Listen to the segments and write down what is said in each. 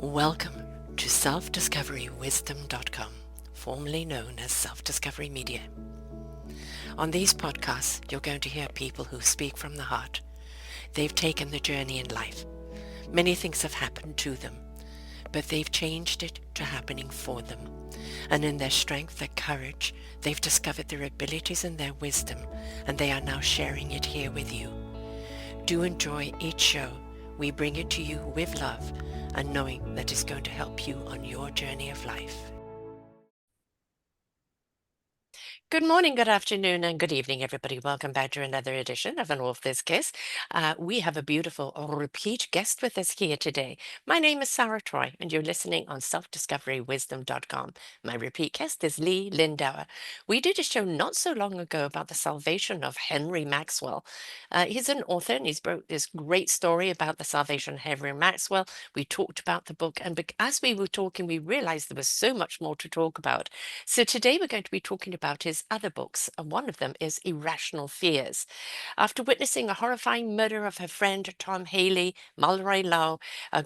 Welcome to self-discoverywisdom.com, formerly known as Self-Discovery Media. On these podcasts, you're going to hear people who speak from the heart. They've taken the journey in life. Many things have happened to them, but they've changed it to happening for them. And in their strength, their courage, they've discovered their abilities and their wisdom, and they are now sharing it here with you. Do enjoy each show. We bring it to you with love and knowing that it's going to help you on your journey of life. Good morning, good afternoon, and good evening, everybody. Welcome back to another edition of An Author's Kiss. We have a beautiful repeat guest with us here today. My name is Sarah Troy, and you're listening on selfdiscoverywisdom.com. My repeat guest is Lee Lindauer. We did a show not so long ago about the salvation of Henry Maxwell. He's an author, and he's wrote this great story about the salvation of Henry Maxwell. We talked about the book, and as we were talking, we realized there was so much more to talk about. So today we're going to be talking about his other books, and one of them is Irrational Fears. After witnessing a horrifying murder of her friend Tom Haley, Mallory Lau, a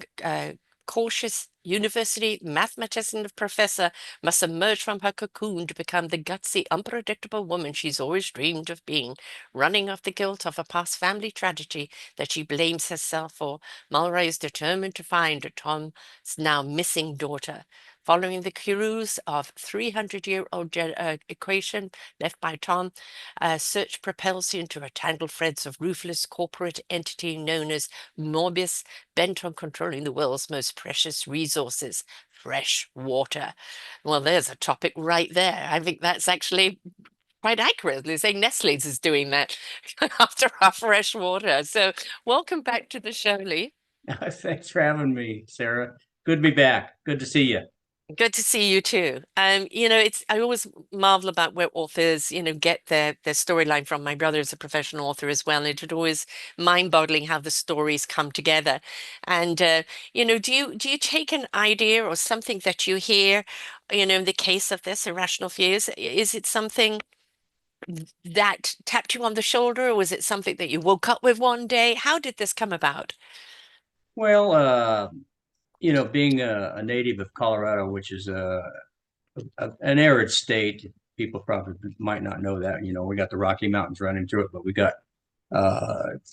cautious university mathematician professor must emerge from her cocoon to become the gutsy, unpredictable woman she's always dreamed of being. Running off the guilt of a past family tragedy that she blames herself for, Mallory is determined to find Tom's now missing daughter. Following the cruise of 300-year-old equation left by Tom, search propels you into a tangled threads of ruthless corporate entity known as Morbius, bent on controlling the world's most precious resources, fresh water. Well, there's a topic right there. I think that's actually quite accurately saying Nestle's is doing that after our fresh water. So welcome back to the show, Lee. Thanks for having me, Sarah. Good to be back. Good to see you. Good to see you too. It's I always marvel about where authors, get their storyline from. My brother is a professional author as well, and it's always mind-boggling how the stories come together. And do you take an idea or something that you hear, in the case of this irrational fears, is it something that tapped you on the shoulder, or was it something that you woke up with one day? How did this come about? Well, being a native of Colorado, which is an arid state, people probably might not know that. We got the Rocky Mountains running through it, but we got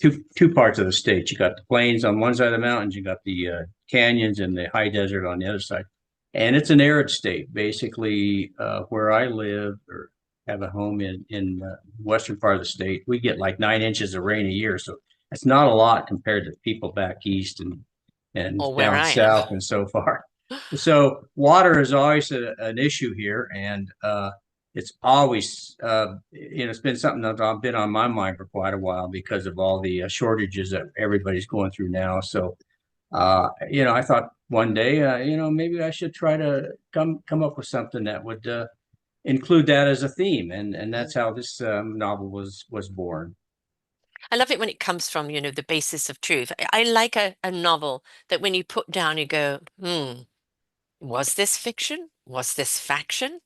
two parts of the state. You got the plains on one side of the mountains, you got the canyons and the high desert on the other side. And it's an arid state. Basically, where I live or have a home in western part of the state, we get like 9 inches of rain a year. So it's not a lot compared to people back east and Or where down I am? south and so far. So water is always an issue here, and it's always it's been something that's been on my mind for quite a while because of all the shortages that everybody's going through now. So I thought one day, maybe I should try to come up with something that would include that as a theme, and that's how this novel was born. I love it when it comes from, the basis of truth. I like a novel that when you put down, you go, was this fiction? Was this faction?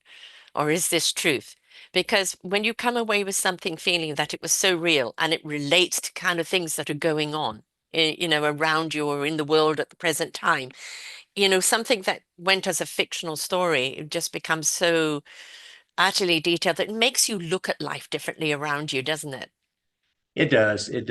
Or is this truth? Because when you come away with something feeling that it was so real and it relates to kind of things that are going on, around you or in the world at the present time, something that went as a fictional story, it just becomes so utterly detailed that it makes you look at life differently around you, doesn't it? It does, and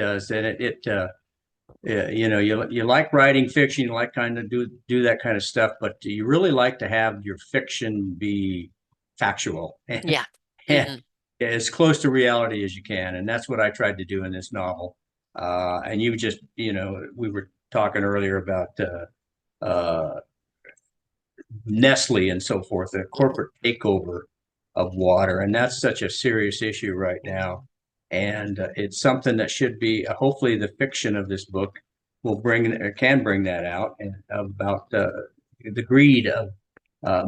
yeah, you like writing fiction, you like kind of do that kind of stuff, but you really like to have your fiction be factual and, Yeah. and as close to reality as you can, and that's what I tried to do in this novel. And we were talking earlier about Nestle and so forth, the corporate takeover of water, and that's such a serious issue right now. And it's something that should be hopefully the fiction of this book will bring can bring that out and about the greed of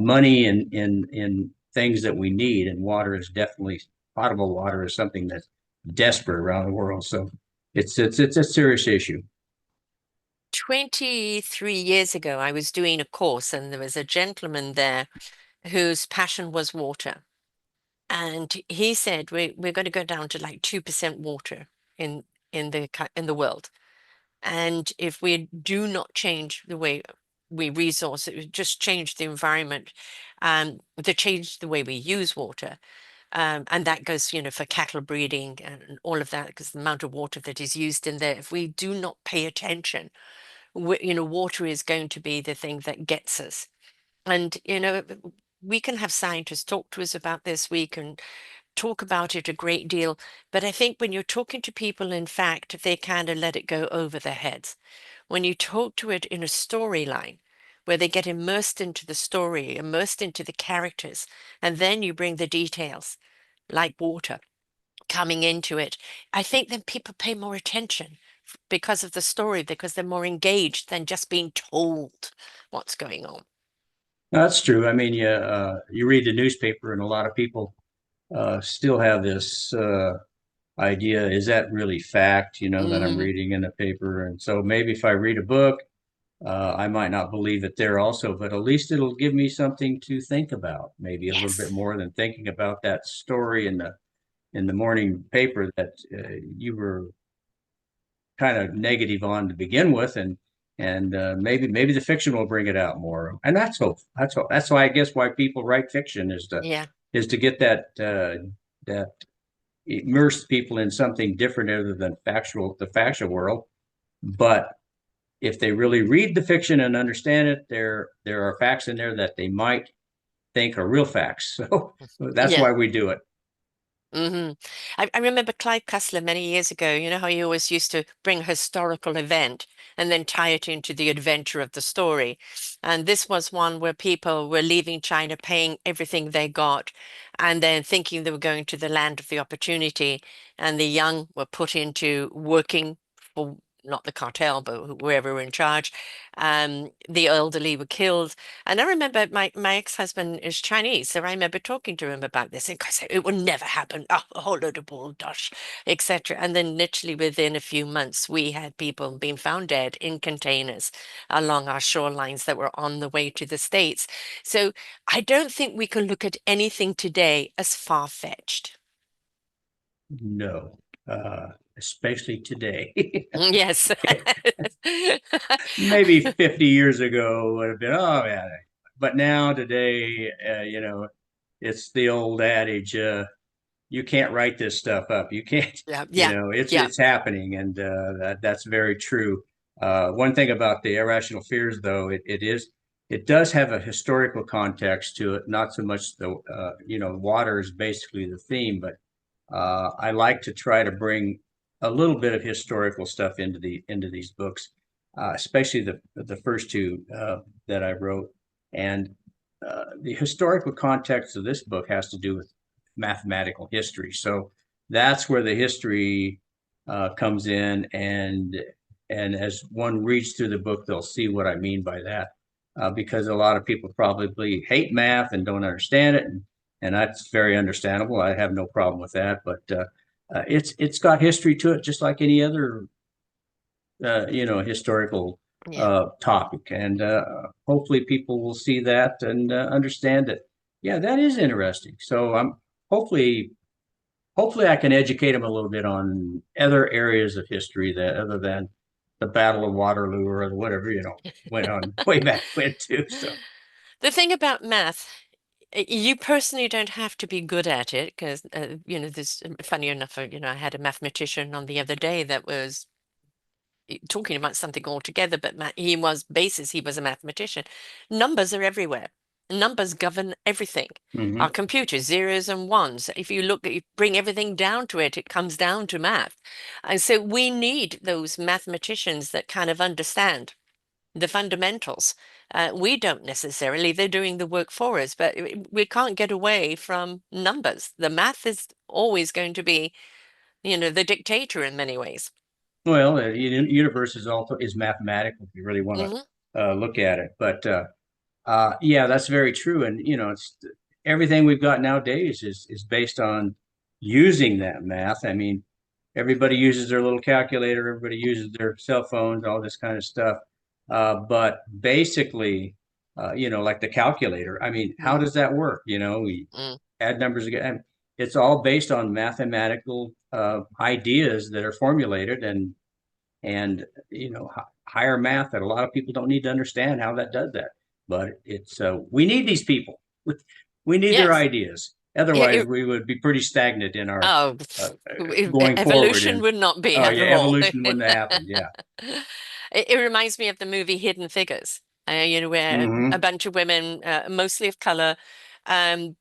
money in things that we need, and water is definitely potable water is something that's desperate around the world. So it's a serious issue. 23 years ago, I was doing a course, and there was a gentleman there whose passion was water. And he said, we're going to go down to like 2% water in in the world. And if we do not change the way we resource it, just changed the environment, they changed the way we use water. And that goes, for cattle breeding and all of that, because the amount of water that is used in there, if we do not pay attention, water is going to be the thing that gets us. And, we can have scientists talk to us about this. We can talk about it a great deal. But I think when you're talking to people, in fact, they kind of let it go over their heads. When you talk to it in a storyline, where they get immersed into the story, immersed into the characters, and then you bring the details, like water coming into it, I think then people pay more attention because of the story, because they're more engaged than just being told what's going on. That's true. I mean, you read the newspaper, and a lot of people still have this idea, is that really fact, that I'm Hmm. reading in the paper? And so maybe if I read a book, I might not believe it there also, but at least it'll give me something to think about, maybe a little bit Yes. more than thinking about that story in the morning paper that you were kind of negative on to begin with, and maybe the fiction will bring it out more. And that's hope. That's why I guess why people write fiction Yeah. is to get that immerse people in something different other than the factual world. But if they really read the fiction and understand it, there are facts in there that they might think are real facts. So that's Yeah. why we do it. I remember Clive Cussler many years ago. You know how he always used to bring a historical event and then tie it into the adventure of the story. And this was one where people were leaving China, paying everything they got, and then thinking they were going to the land of the opportunity. And the young were put into working for not the cartel, but whoever were in charge. The elderly were killed. And I remember my ex-husband is Chinese, so I remember talking to him about this, and I said, it will never happen. Oh, a whole load of bulldosh, etc. And then literally within a few months, we had people being found dead in containers along our shorelines that were on the way to the States. So I don't think we can look at anything today as far-fetched. No, especially today. Yes. Maybe 50 years ago would have been, oh man. But now today, it's the old adage, you can't write this stuff up. You can't, Yeah, yeah, yeah. it's happening, and that's very true. One thing about the irrational fears, though, it does have a historical context to it. Not so much water is basically the theme, but I like to try to bring a little bit of historical stuff into these books, especially the first two that I wrote. And the historical context of this book has to do with mathematical history. So that's where the history comes in, and as one reads through the book, they'll see what I mean by that. Because a lot of people probably hate math and don't understand it, and that's very understandable. I have no problem with that, but it's got history to it, just like any other historical Yeah. topic, and hopefully people will see that and understand it. Yeah, that is interesting. So I'm hopefully hopefully I can educate them a little bit on other areas of history that other than the Battle of Waterloo or whatever went on way back when too. So. The thing about math, you personally don't have to be good at it because, there's funny enough, I had a mathematician on the other day that was talking about something altogether, but he was a mathematician. Numbers are everywhere. Numbers govern everything. Our Mhm. computers, zeros and ones. If you look at, you bring everything down to it, it comes down to math. And so we need those mathematicians that kind of understand the fundamentals. We don't necessarily, they're doing the work for us, but we can't get away from numbers. The math is always going to be, the dictator in many ways. Well, the universe is mathematical if you really want Hmm. to look at it. But yeah, that's very true. And it's everything we've got nowadays is based on using that math. I mean, everybody uses their little calculator, everybody uses their cell phones, all this kind of stuff. But basically, like the calculator, I mean, how Hmm. does that work? We Mm. add numbers again. And it's all based on mathematical ideas that are formulated, and and higher math that a lot of people don't need to understand how that does that. But it's we need these people. We need their Yes. ideas. Yeah, Otherwise, we would be pretty stagnant in our oh, going forward. evolution And would not be oh yeah, after all. evolution wouldn't have happened. Yeah. It reminds me of the movie Hidden Figures, where a Hmm. bunch of women, mostly of color,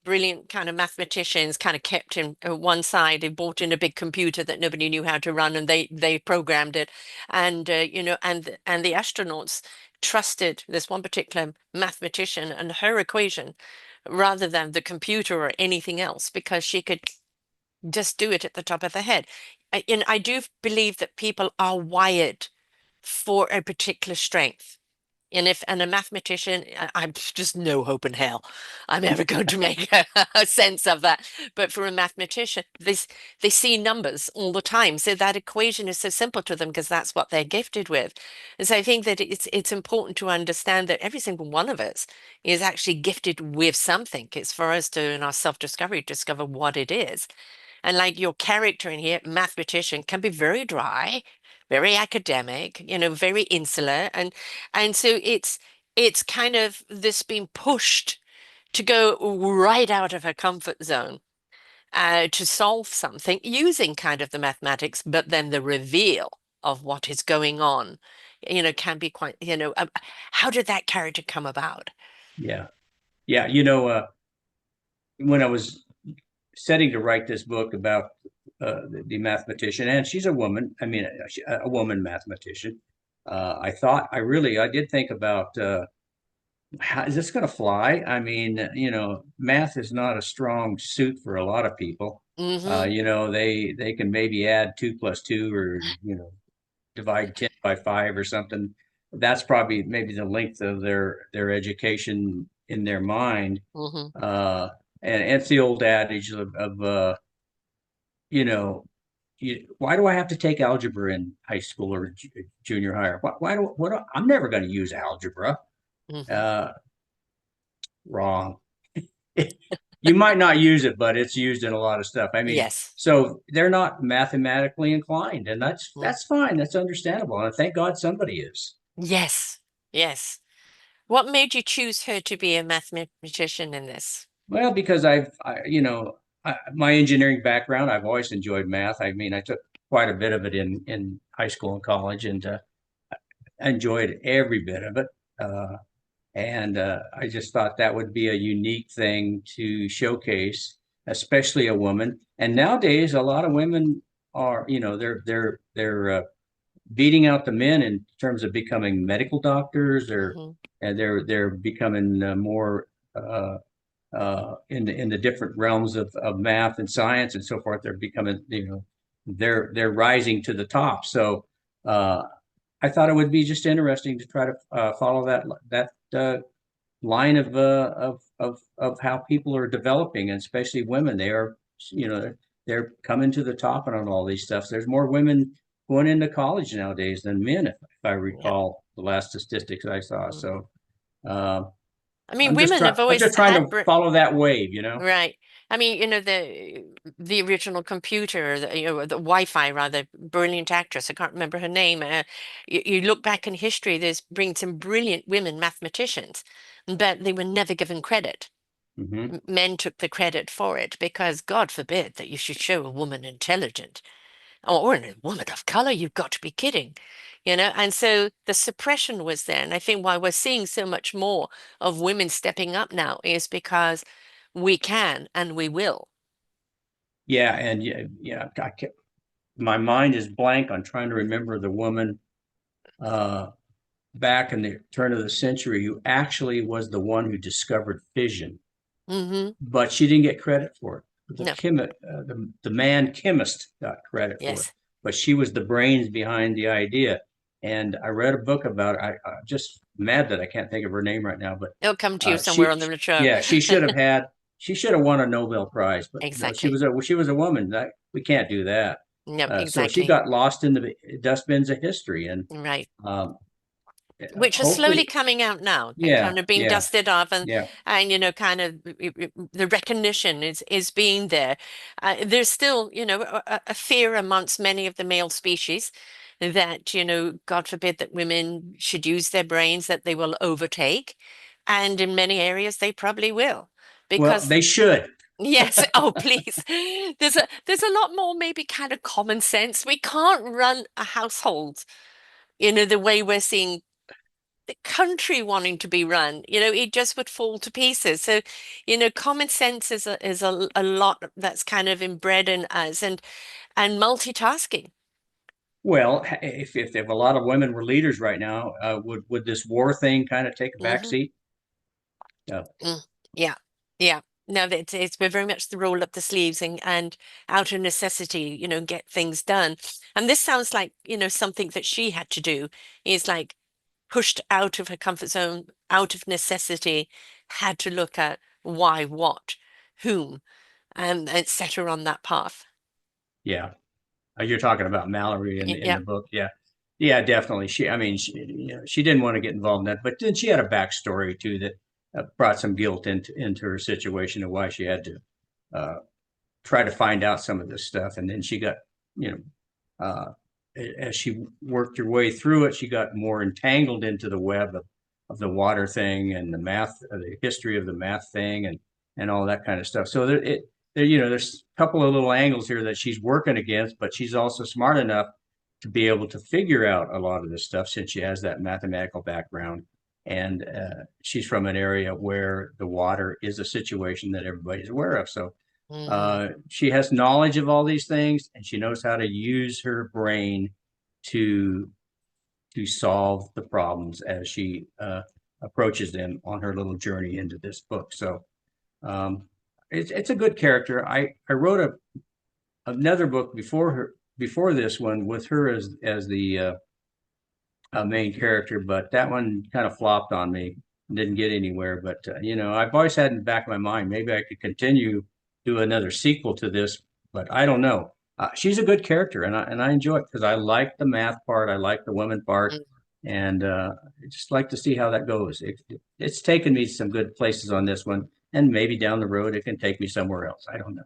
brilliant kind of mathematicians, kind of kept in one side. They bought in a big computer that nobody knew how to run, and they programmed it, and and the astronauts trusted this one particular mathematician and her equation rather than the computer or anything else because she could just do it at the top of the head. And I do believe that people are wired for a particular strength. And a mathematician, I'm just no hope in hell I'm ever going to make a sense of that. But for a mathematician, they see numbers all the time. So that equation is so simple to them because that's what they're gifted with. And so I think that it's important to understand that every single one of us is actually gifted with something. It's for us to, in our self-discovery, discover what it is. And like your character in here, mathematician, can be very dry, very academic, very insular. And so it's kind of this being pushed to go right out of her comfort zone to solve something using kind of the mathematics, but then the reveal of what is going on, can be quite, how did that character come about? Yeah. Yeah. When I was setting to write this book about the mathematician, and she's a woman. I mean, a woman mathematician. I did think about how is this going to fly? I mean, math is not a strong suit for a lot of people. Mm-hmm. They can maybe add 2 plus 2, or divide 10 by 5 or something. That's probably maybe the length of their education in their mind. Mm-hmm. Uh, and it's the old adage of you know, why do I have to take algebra in high school or junior high? I'm never going to use algebra. Mm-hmm. Uh, Wrong. You might not use it, but it's used in a lot of stuff. I mean, Yes. so they're not mathematically inclined, and that's Mm. that's fine. That's understandable, and thank God somebody is. Yes. Yes. What made you choose her to be a mathematician in this? Well, because my engineering background, I've always enjoyed math. I mean, I took quite a bit of it in high school and college, and I enjoyed every bit of it. Uh, And I just thought that would be a unique thing to showcase, especially a woman. And nowadays, a lot of women are, they're beating out the men in terms of becoming medical doctors, or Hmm. and they're becoming more in the different realms of math and science and so forth. They're becoming, they're rising to the top. So uh, I thought it would be just interesting to try to follow that line of how people are developing, and especially women. They are, they're coming to the top and on all these stuff. There's more women going into college nowadays than men, if I Yep. recall the last statistics I saw. Hmm. So uh, I mean, women have I'm always just trying had, to follow that wave. right. I mean, the original computer, the Wi-Fi rather, brilliant actress. I can't remember her name. You look back in history, there's been some brilliant women mathematicians, but they were never given credit. Hmm. Men took the credit for it because God forbid that you should show a woman intelligent. Or a woman of color, you've got to be kidding, And so the suppression was there. And I think why we're seeing so much more of women stepping up now is because we can and we will. Yeah, and my mind is blank on trying to remember the woman uh, back in the turn of the century who actually was the one who discovered fission, Hmm. but she didn't get credit for it. No. The man chemist got credit for it, Yes. but she was the brains behind the idea. And I read a book about it. I'm just mad that I can't think of her name right now, but It'll come to you uh, somewhere she, on the show. yeah, she should have won a Nobel Prize, but no, Exactly. she was a woman. We can't do that. No, So she exactly. got lost in the dustbins of history, and Right. um, Which are slowly hopefully, coming out now. They're yeah, kind of being yeah, dusted off, yeah. and kind of the recognition is being there. There's still, a fear amongst many of the male species that, God forbid that women should use their brains, that they will overtake. And in many areas, they probably will. Well, Because they should. yes, oh please. There's a lot more maybe kind of common sense. We can't run a household, the way we're seeing the country wanting to be run. It just would fall to pieces. So, common sense is a lot that's kind of inbred in us, and multitasking. Well, if a lot of women were leaders right now, would this war thing kind of take a back Hmm. seat? Mm. Yeah, yeah. No, it's we're very much the roll up the sleeves and out of necessity, get things done. And this sounds like, something that she had to do, is like pushed out of her comfort zone, out of necessity, had to look at why, what, whom, and set her on that path. Yeah. You're talking about Mallory in Yeah. the book. Yeah. Yeah, definitely. I mean, she didn't want to get involved in that, but then she had a backstory too that brought some guilt into her situation and why she had to uh, try to find out some of this stuff. And then she got, you know, as she worked her way through it, she got more entangled into the web of the water thing and the math, the history of the math thing, and all that kind of stuff. So there's a couple of little angles here that she's working against, but she's also smart enough to be able to figure out a lot of this stuff since she has that mathematical background. And she's from an area where the water is a situation that everybody's aware of. So Hmm. she has knowledge of all these things, and she knows how to use her brain to to solve the problems as she approaches them on her little journey into this book. So um, it's a good character. I wrote another book before this one with her as the main character, but that one kind of flopped on me. Didn't get anywhere. But I've always had in the back of my mind maybe I could continue do another sequel to this, but I don't know. She's a good character, and I enjoy it because I like the math part, I like the women part, and I just like to see how that goes. It's taken me some good places on this one, and maybe down the road it can take me somewhere else. I don't know.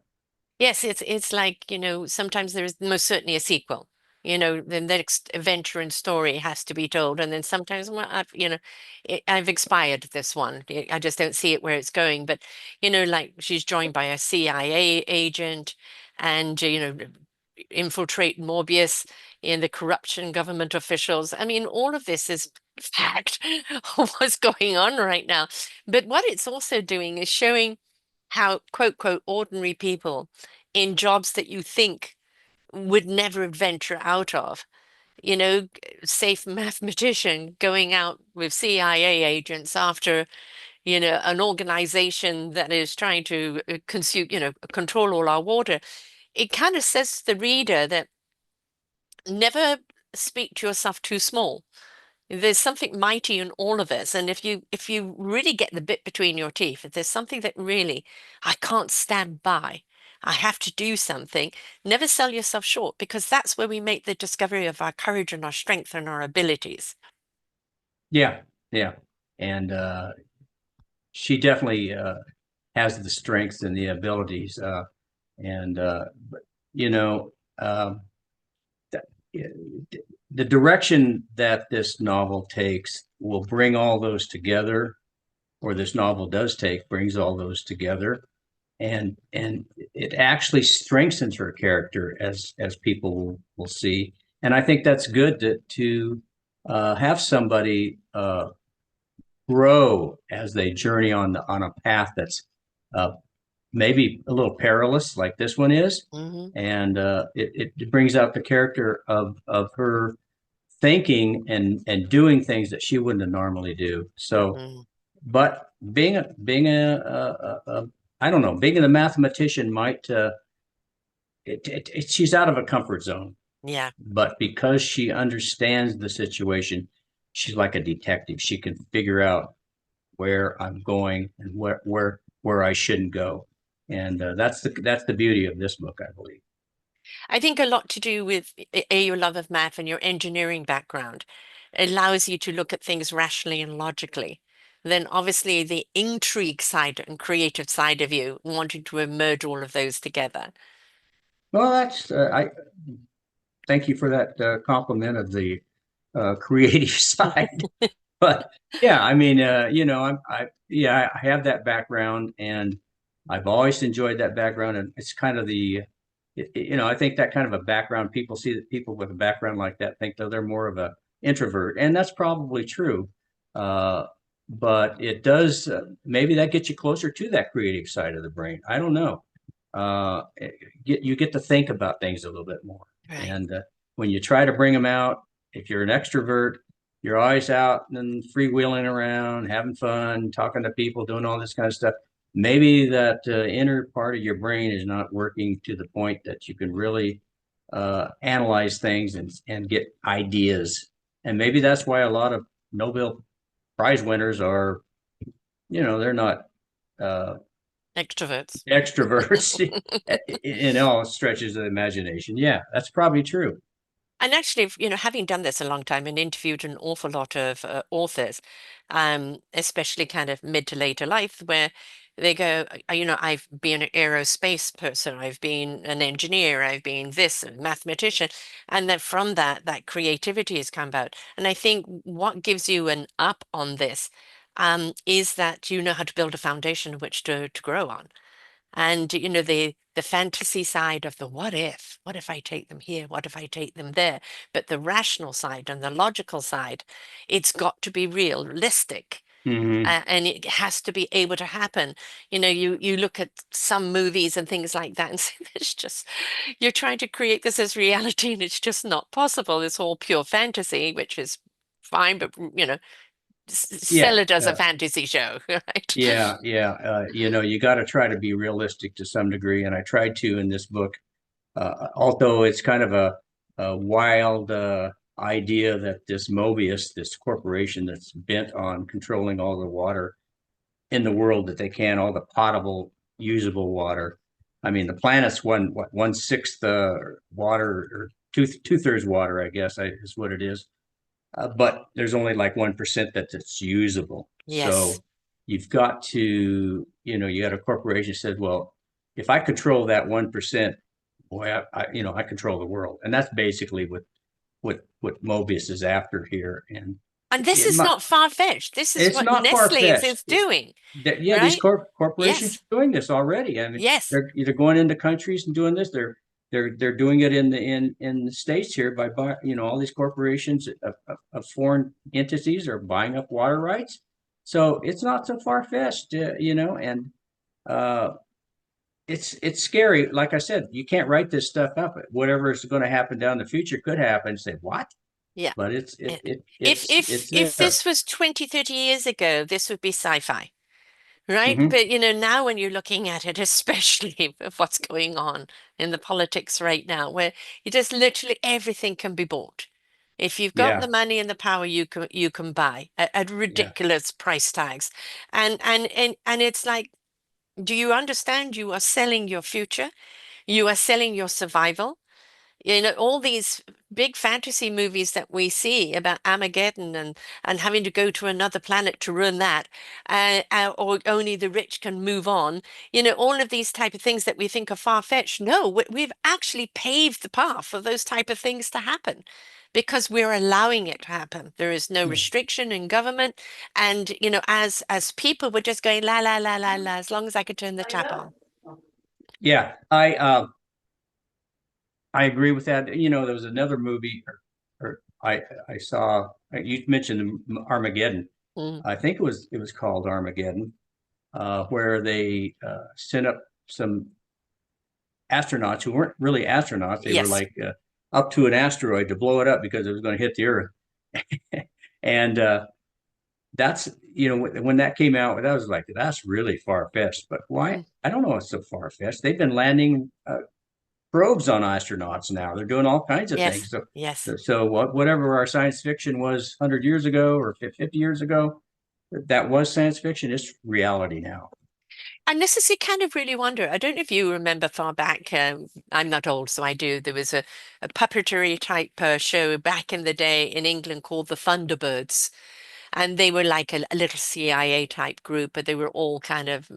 Yes, it's like, sometimes there's most certainly a sequel. The next adventure and story has to be told. And then sometimes, well, I've expired this one. I just don't see it where it's going. But, like she's joined by a CIA agent and, infiltrate Morbius in the corruption government officials. I mean, all of this is fact of what's going on right now. But what it's also doing is showing how, quote, quote, ordinary people in jobs that you think would never venture out of. Safe mathematician going out with CIA agents after, an organization that is trying to consume, control all our water. It kind of says to the reader that never speak to yourself too small. There's something mighty in all of us. And if you really get the bit between your teeth, if there's something that really I can't stand by, I have to do something, never sell yourself short, because that's where we make the discovery of our courage and our strength and our abilities. Yeah, yeah, and she definitely has the strengths and the abilities. And but you know, um, the direction that this novel takes will bring all those together, or this novel does take, brings all those together, and it actually strengthens her character as people will see. And I think that's good to have somebody grow as they journey on a path that's uh, maybe a little perilous, like this one is, Hmm. and it brings out the character of her thinking and doing things that she wouldn't normally do. So, Hmm. but I don't know, being a mathematician might she's out of a comfort zone, Yeah. but because she understands the situation, she's like a detective. She can figure out where I'm going and where I shouldn't go. And that's the beauty of this book, I believe. I think a lot to do with your love of math and your engineering background allows you to look at things rationally and logically. Then obviously the intrigue side and creative side of you wanting to merge all of those together. Well, that's thank you for that compliment of the creative side. But yeah, I mean, yeah, I have that background, and I've always enjoyed that background, and it's kind of I think that kind of a background, people see that people with a background like that think that they're more of a introvert, and that's probably true. Uh, but it does, maybe that gets you closer to that creative side of the brain. I don't know. You get to think about things a little bit more. Right. And when you try to bring them out, if you're an extrovert, you're always out and freewheeling around, having fun, talking to people, doing all this kind of stuff. Maybe that inner part of your brain is not working to the point that you can really analyze things and get ideas. And maybe that's why a lot of Nobel Prize winners are, they're not uh, Extroverts. extroverts in all stretches of the imagination. Yeah, that's probably true. And actually, having done this a long time and interviewed an awful lot of authors, especially kind of mid to later life, where they go, I've been an aerospace person, I've been an engineer, I've been this, a mathematician, and then from that, that creativity has come out. And I think what gives you an up on this, is that you know how to build a foundation which to grow on. And the fantasy side of the what if I take them here, what if I take them there, but the rational side and the logical side, it's got to be realistic. Hmm. And it has to be able to happen. You look at some movies and things like that and say, it's just, you're trying to create this as reality and it's just not possible. It's all pure fantasy, which is fine, but sell Yeah, it as a fantasy show, right? yeah. You got to try to be realistic to some degree, and I tried to in this book. Although it's kind of a wild idea that this Mobius, this corporation that's bent on controlling all the water in the world that they can, all the potable, usable water. I mean, the planet's one sixth water, or two-thirds water, I guess, is what it is. But there's only like 1% that's usable. Yes. So you've got to, you got a corporation that said, well, if I control that 1%, boy, I control the world. And that's basically what Mobius is after here. And And this it, is not far-fetched. This is it's what not Nestle is far-fetched. doing, Yeah, these right? corporations Yes. are doing this already. I mean, Yes. they're either going into countries and doing this. They're doing it in the states here by all these corporations of foreign entities are buying up water rights. So it's not so far-fetched, and uh, it's scary. Like I said, you can't write this stuff up. Whatever is going to happen down the future could happen. Say what? Yeah. But it's it, And it if it's if it's if there. this was 20, 30 years ago, this would be sci-fi, right? Hmm. But now when you're looking at it, especially with what's going on in the politics right now, where you just literally everything can be bought. If you've got the Yeah, money and the power, you can buy at yeah. ridiculous price tags. And it's like, do you understand you are selling your future? You are selling your survival. All these big fantasy movies that we see about Armageddon and having to go to another planet to run that, or only the rich can move on. All of these type of things that we think are far-fetched. No, we've actually paved the path for those type of things to happen because we're allowing it to happen. There is no Yeah. restriction in government, and as people, we're just going la la la la la. As long as I could turn the tap on. Yeah, I agree with that. There was another movie, or I saw. You mentioned Armageddon. Mm. I think it was called Armageddon, where they sent up some astronauts who weren't really astronauts. They were Yes. like up to an asteroid to blow it up because it was going to hit the Earth. And that's when that came out, that was like that's really far fetched. But why? Mm. I don't know. It's so far fetched. They've been landing probes on astronauts now. They're doing all kinds of Yes. things. So, Yes. whatever our science fiction was 100 years ago or 50 years ago, that was science fiction. It's reality now. And this is, you kind of really wonder. I don't know if you remember far back. I'm not old, so I do. There was a puppetry type show back in the day in England called the Thunderbirds. And they were like a little CIA type group, but they were all kind of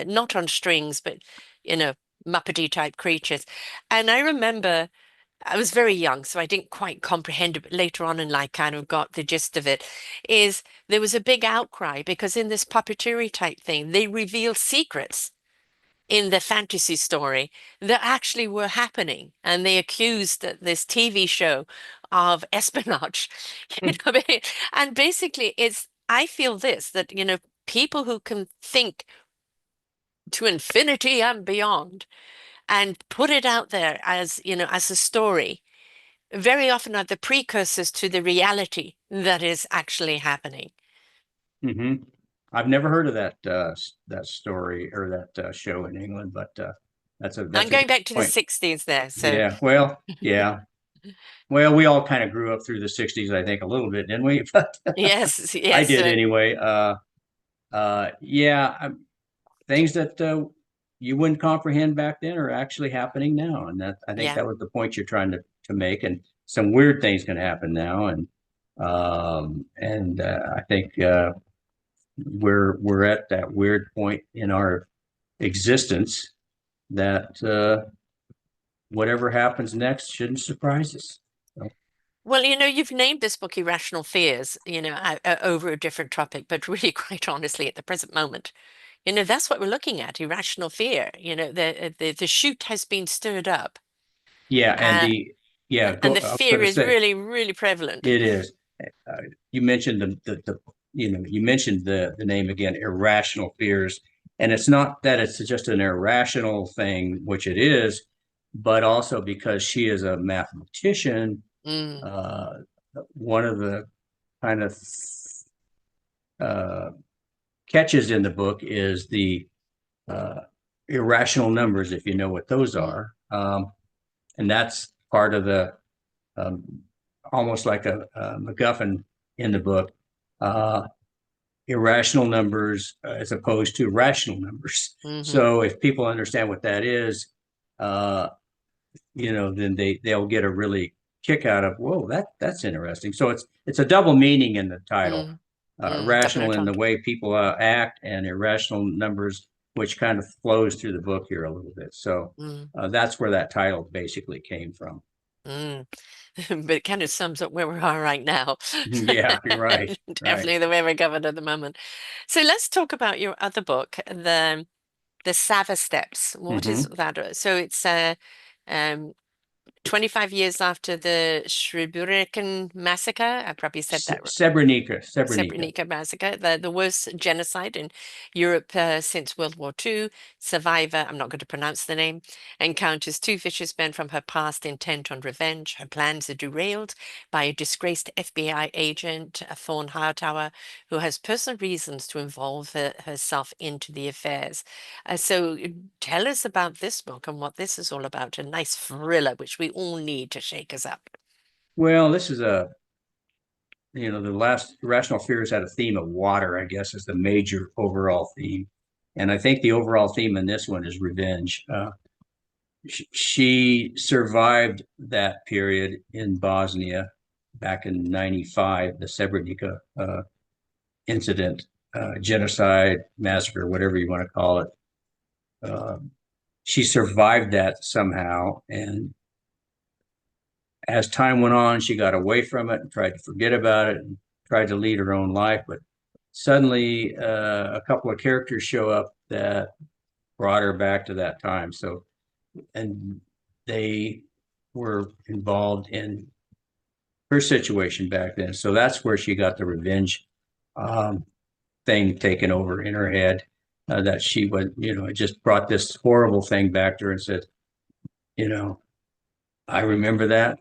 not on strings, but, you know, Muppety type creatures. And I remember. I was very young, so I didn't quite comprehend it, but later on in life kind of got the gist of it, is there was a big outcry because in this puppeteering type thing, they reveal secrets in the fantasy story that actually were happening. And they accused this TV show of espionage. You know, what I mean? And basically I feel this, that, people who can think to infinity and beyond and put it out there as, as a story, very often are the precursors to the reality that is actually happening. Hmm. I've never heard of that story or that show in England, but I'm that's a going good back to the point. 60s there. So, Yeah, well, yeah. Well, we all kind of grew up through the 60s, I think, a little bit, didn't we? But yes, I yes. did So, anyway. Yeah, things that you wouldn't comprehend back then are actually happening now, and that I think yeah. that was the point you're trying to make. And some weird things can happen now, and I think we're at that weird point in our existence that whatever happens next shouldn't surprise us. So, Well, you've named this book Irrational Fears, over a different topic, but really, quite honestly, at the present moment, that's what we're looking at, irrational fear. The shoot has been stirred up, yeah, and uh, the yeah, and go. the I was fear going to is say really, really prevalent. it is. You mentioned you mentioned the name again, irrational fears, and it's not that it's just an irrational thing, which it is, but also because she is a mathematician. Mm, Uh, One of the kind of uh, catches in the book is the uh, irrational numbers, if you know what those mm, are. And that's part of the um, almost like a MacGuffin in the book. Uh, Irrational numbers as opposed to rational numbers. hmm So if people understand what that is, uh, then they'll get a really kick out of, whoa, that's interesting. So it's a double meaning in the title, mm, double irrational in the entendre. way people act, and irrational numbers, which kind of flows through the book here a little bit. So Mm, that's where that title basically came from. mm. But it kind of sums up where we are right now. Yeah, you're right. Right. Definitely the way we're governed at the moment. So let's talk about your other book, the Sava Steps. What is Hmm. that? So it's um 25 years after the Srebrenica massacre. I probably said that Srebrenica. Srebrenica massacre, the worst genocide in Europe since World War II. Survivor, I'm not going to pronounce the name, encounters two vicious men from her past intent on revenge. Her plans are derailed by a disgraced FBI agent, Thorn Hightower, who has personal reasons to involve herself into the affairs. So tell us about this book and what this is all about. A nice thriller, which we all need to shake us up. Well, this is the last Irrational Fears had a theme of water, I guess, is the major overall theme. And I think the overall theme in this one is revenge. She survived that period in Bosnia back in '95, the Srebrenica incident, genocide, massacre, whatever you want to call it. Uh, she survived that somehow. And as time went on, she got away from it and tried to forget about it and tried to lead her own life. But suddenly, a couple of characters show up that brought her back to that time. So, and they were involved in her situation back then. So that's where she got the revenge um, thing taken over in her head. That she would, it just brought this horrible thing back to her and said, you know, I remember that,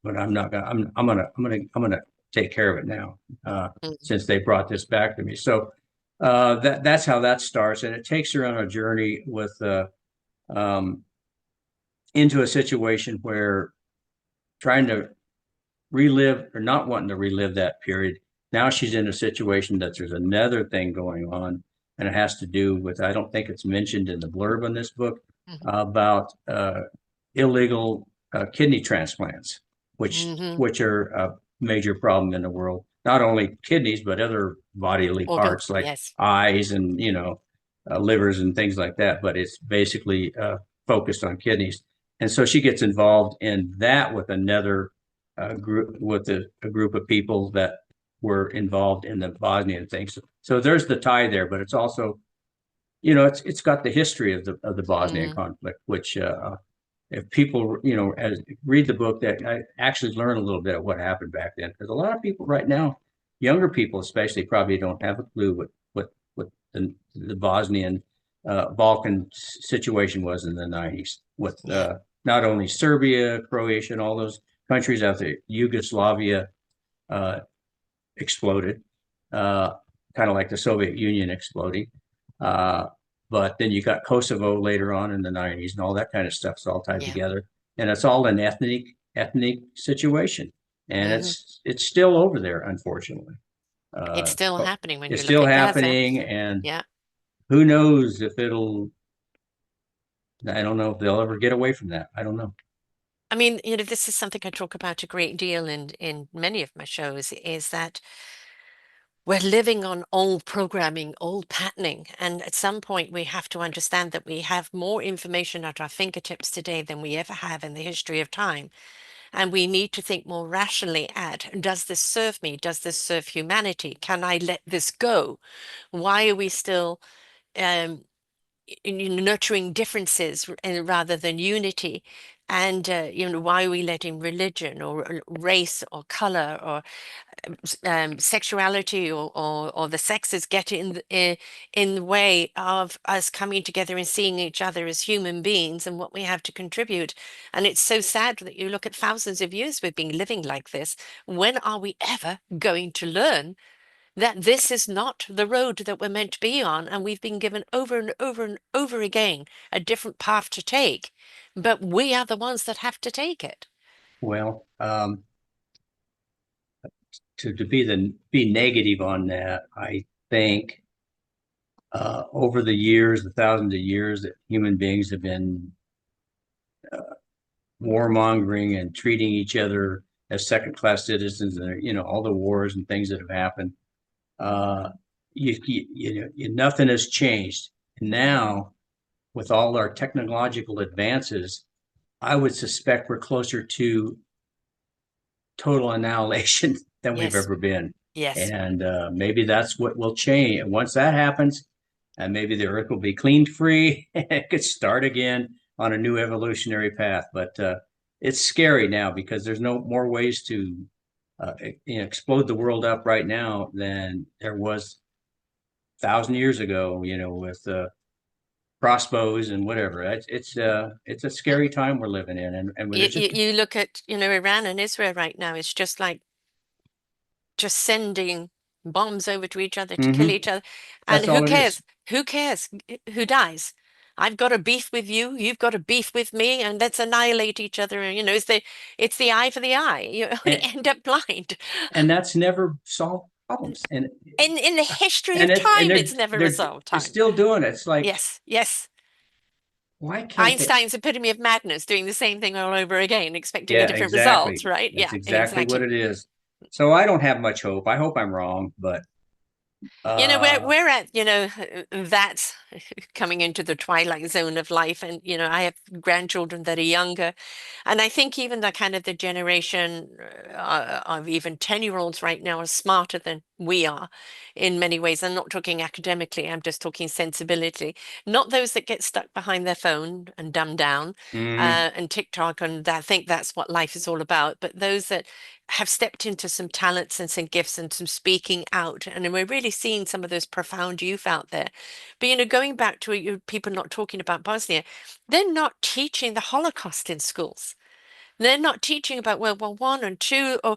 but I'm not gonna. I'm gonna take care of it now, Mm, since they brought this back to me. So that's how that starts, and it takes her on a journey with um, into a situation where trying to relive or not wanting to relive that period. Now she's in a situation that there's another thing going on, and it has to do with, I don't think it's mentioned in the blurb on this book, mhm, about illegal kidney transplants, mhm. which are a major problem in the world. Not only kidneys, but other bodily Organs, parts like yes. eyes and livers and things like that. But it's basically focused on kidneys. and so she gets involved in that with another group, with a group of people that were involved in the Bosnian thing. So there's the tie there, but it's also, it's got the history of the Bosnian Mm, conflict, which if people, read the book, that I actually learn a little bit of what happened back then, because a lot of people right now, younger people especially, probably don't have a clue what the Bosnian Balkan situation was in the 90s with yeah, not only Serbia, Croatia, and all those countries out there. Yugoslavia uh, exploded, uh, kind of like the Soviet Union exploding. Uh, but then you got Kosovo later on in the 90s, and all that kind of stuff's all tied yeah. together. And it's all an ethnic situation. And Hmm. it's still over there, unfortunately. It's Uh, still happening when it's you look still at Gaza. happening, and Yeah. who knows if it'll, I don't know if they'll ever get away from that. I don't know. I mean, this is something I talk about a great deal in many of my shows, is that we're living on old programming, old patterning, and at some point we have to understand that we have more information at our fingertips today than we ever have in the history of time. And we need to think more rationally at, does this serve me? Does this serve humanity? Can I let this go? Why are we still um, nurturing differences rather than unity? And why are we letting religion or race or color or sexuality or the sexes get in the way of us coming together and seeing each other as human beings and what we have to contribute? And it's so sad that you look at thousands of years we've been living like this. When are we ever going to learn that this is not the road that we're meant to be on, and we've been given over and over and over again a different path to take, but we are the ones that have to take it. Well, to be negative on that, I think over the years, the thousands of years that human beings have been warmongering and treating each other as second-class citizens, and all the wars and things that have happened. Uh, Nothing has changed. And now, with all our technological advances, I would suspect we're closer to total annihilation than we've Yes, ever been. yes. And maybe that's what will change. And once that happens, and maybe the earth will be cleaned free and it could start again on a new evolutionary path. But it's scary now because there's no more ways to explode the world up right now than there was 1,000 years ago, with crossbows and whatever. It's a scary time we're living in, and You, there's you, just you look at, Iran and Israel right now, it's just like just sending bombs over to each other to kill mhm, each other. And that's who all it is. cares? Who cares who dies? I've got a beef with you, you've got a beef with me, and let's annihilate each other. And it's the eye for the eye. You only And end up blind. and that's never solved problems. In the history And of it's and time, it's never resolved they're time. still doing it. It's like, Yes, yes. why can't they? Einstein's epitome of madness, doing the same thing all over again, expecting a Yeah, different result, exactly. right? That's Yeah, exactly what exactly. it is. So I don't have much hope. I hope I'm wrong, but We're uh we're at, that coming into the twilight zone of life, and I have grandchildren that are younger, and I think even the kind of the generation of even 10-year-olds right now are smarter than we are in many ways. I'm not talking academically, I'm just talking sensibility. Not those that get stuck behind their phone and dumb down mm, and TikTok and that think that's what life is all about, but those that have stepped into some talents and some gifts and some speaking out. And we're really seeing some of those profound youth out there. But, going back to people not talking about Bosnia, they're not teaching the Holocaust in schools. They're not teaching about World War One and Two or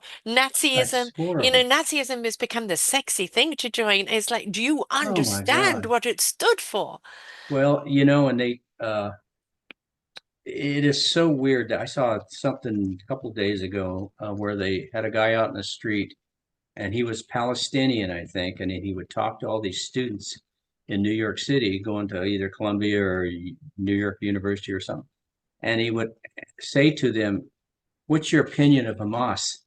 that's Nazism. horrible. Nazism has become the sexy thing to join. It's like, do you Oh my understand God. what it stood for? Well, and it is so weird that I saw something a couple of days ago where they had a guy out in the street, and he was Palestinian, I think, and he would talk to all these students in New York City, going to either Columbia or New York University or something, and he would say to them, "What's your opinion of Hamas?"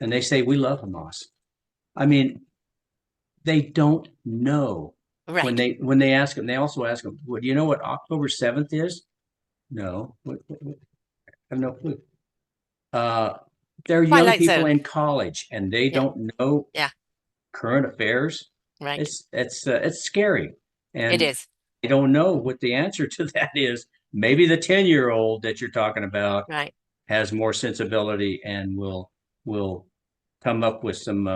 And they say, "We love Hamas." I mean, they don't know when Right. they ask them. They also ask them, "Well, do you know what October 7th is?" No. What? have no clue. Uh, they're young Twilight people Zone. in college and they Yeah, don't know yeah, current affairs. right. It's scary, It and is. they don't know what the answer to that is. Maybe the 10-year-old that you're talking about Right, has more sensibility and will come up with some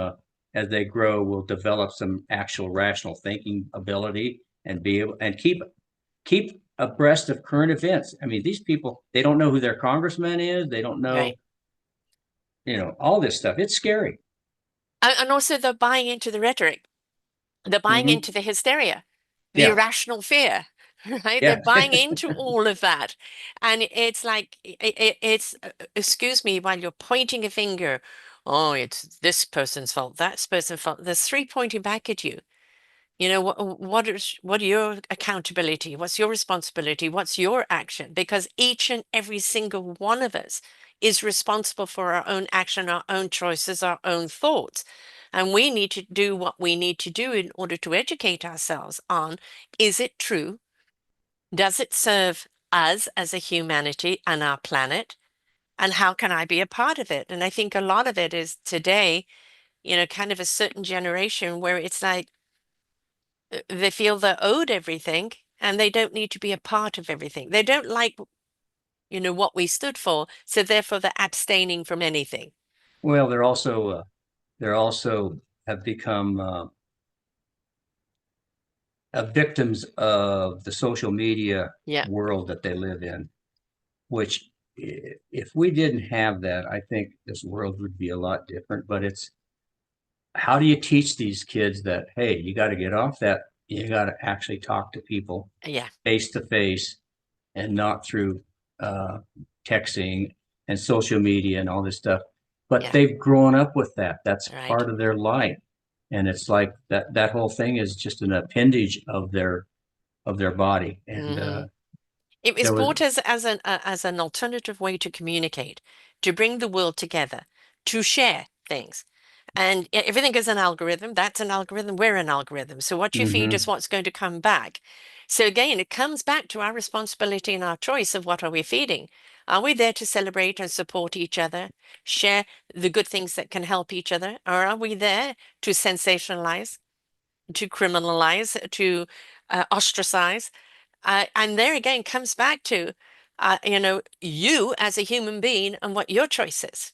as they grow will develop some actual rational thinking ability and be able and keep abreast of current events. I mean, these people, they don't know who their congressman is. They don't know, right. all this stuff. It's scary. And also they're buying into the rhetoric. They're buying Hmm. into the hysteria, the Yeah. irrational fear, right? They're Yeah. buying into all of that. And it's like, excuse me, while you're pointing a finger, oh, it's this person's fault, that person's fault. There's three pointing back at you. You know, what are your accountability? What's your responsibility? What's your action? Because each and every single one of us is responsible for our own action, our own choices, our own thoughts. And we need to do what we need to do in order to educate ourselves on, is it true? Does it serve us as a humanity and our planet? And how can I be a part of it? And I think a lot of it is today, kind of a certain generation where it's like, they feel they're owed everything and they don't need to be a part of everything. They don't like, what we stood for, so therefore they're abstaining from anything. Well, they're also have become victims of the social media Yeah, world that they live in, which if we didn't have that, I think this world would be a lot different. But it's how do you teach these kids that, hey, you got to get off that, you got to actually talk to people yeah, face to face and not through uh, texting and social media and all this stuff. But yeah, they've grown up with that. That's right. part of their life. And it's like that whole thing is just an appendage of their body. And Hmm. It was there was brought as an alternative way to communicate, to bring the world together, to share things. And everything is an algorithm. That's an algorithm. We're an algorithm. So what you feed is mhm. what's going to come back. So again, it comes back to our responsibility and our choice of what are we feeding. Are we there to celebrate and support each other, share the good things that can help each other, or are we there to sensationalize, to criminalize, to ostracize? And there again comes back to, you as a human being and what your choice is.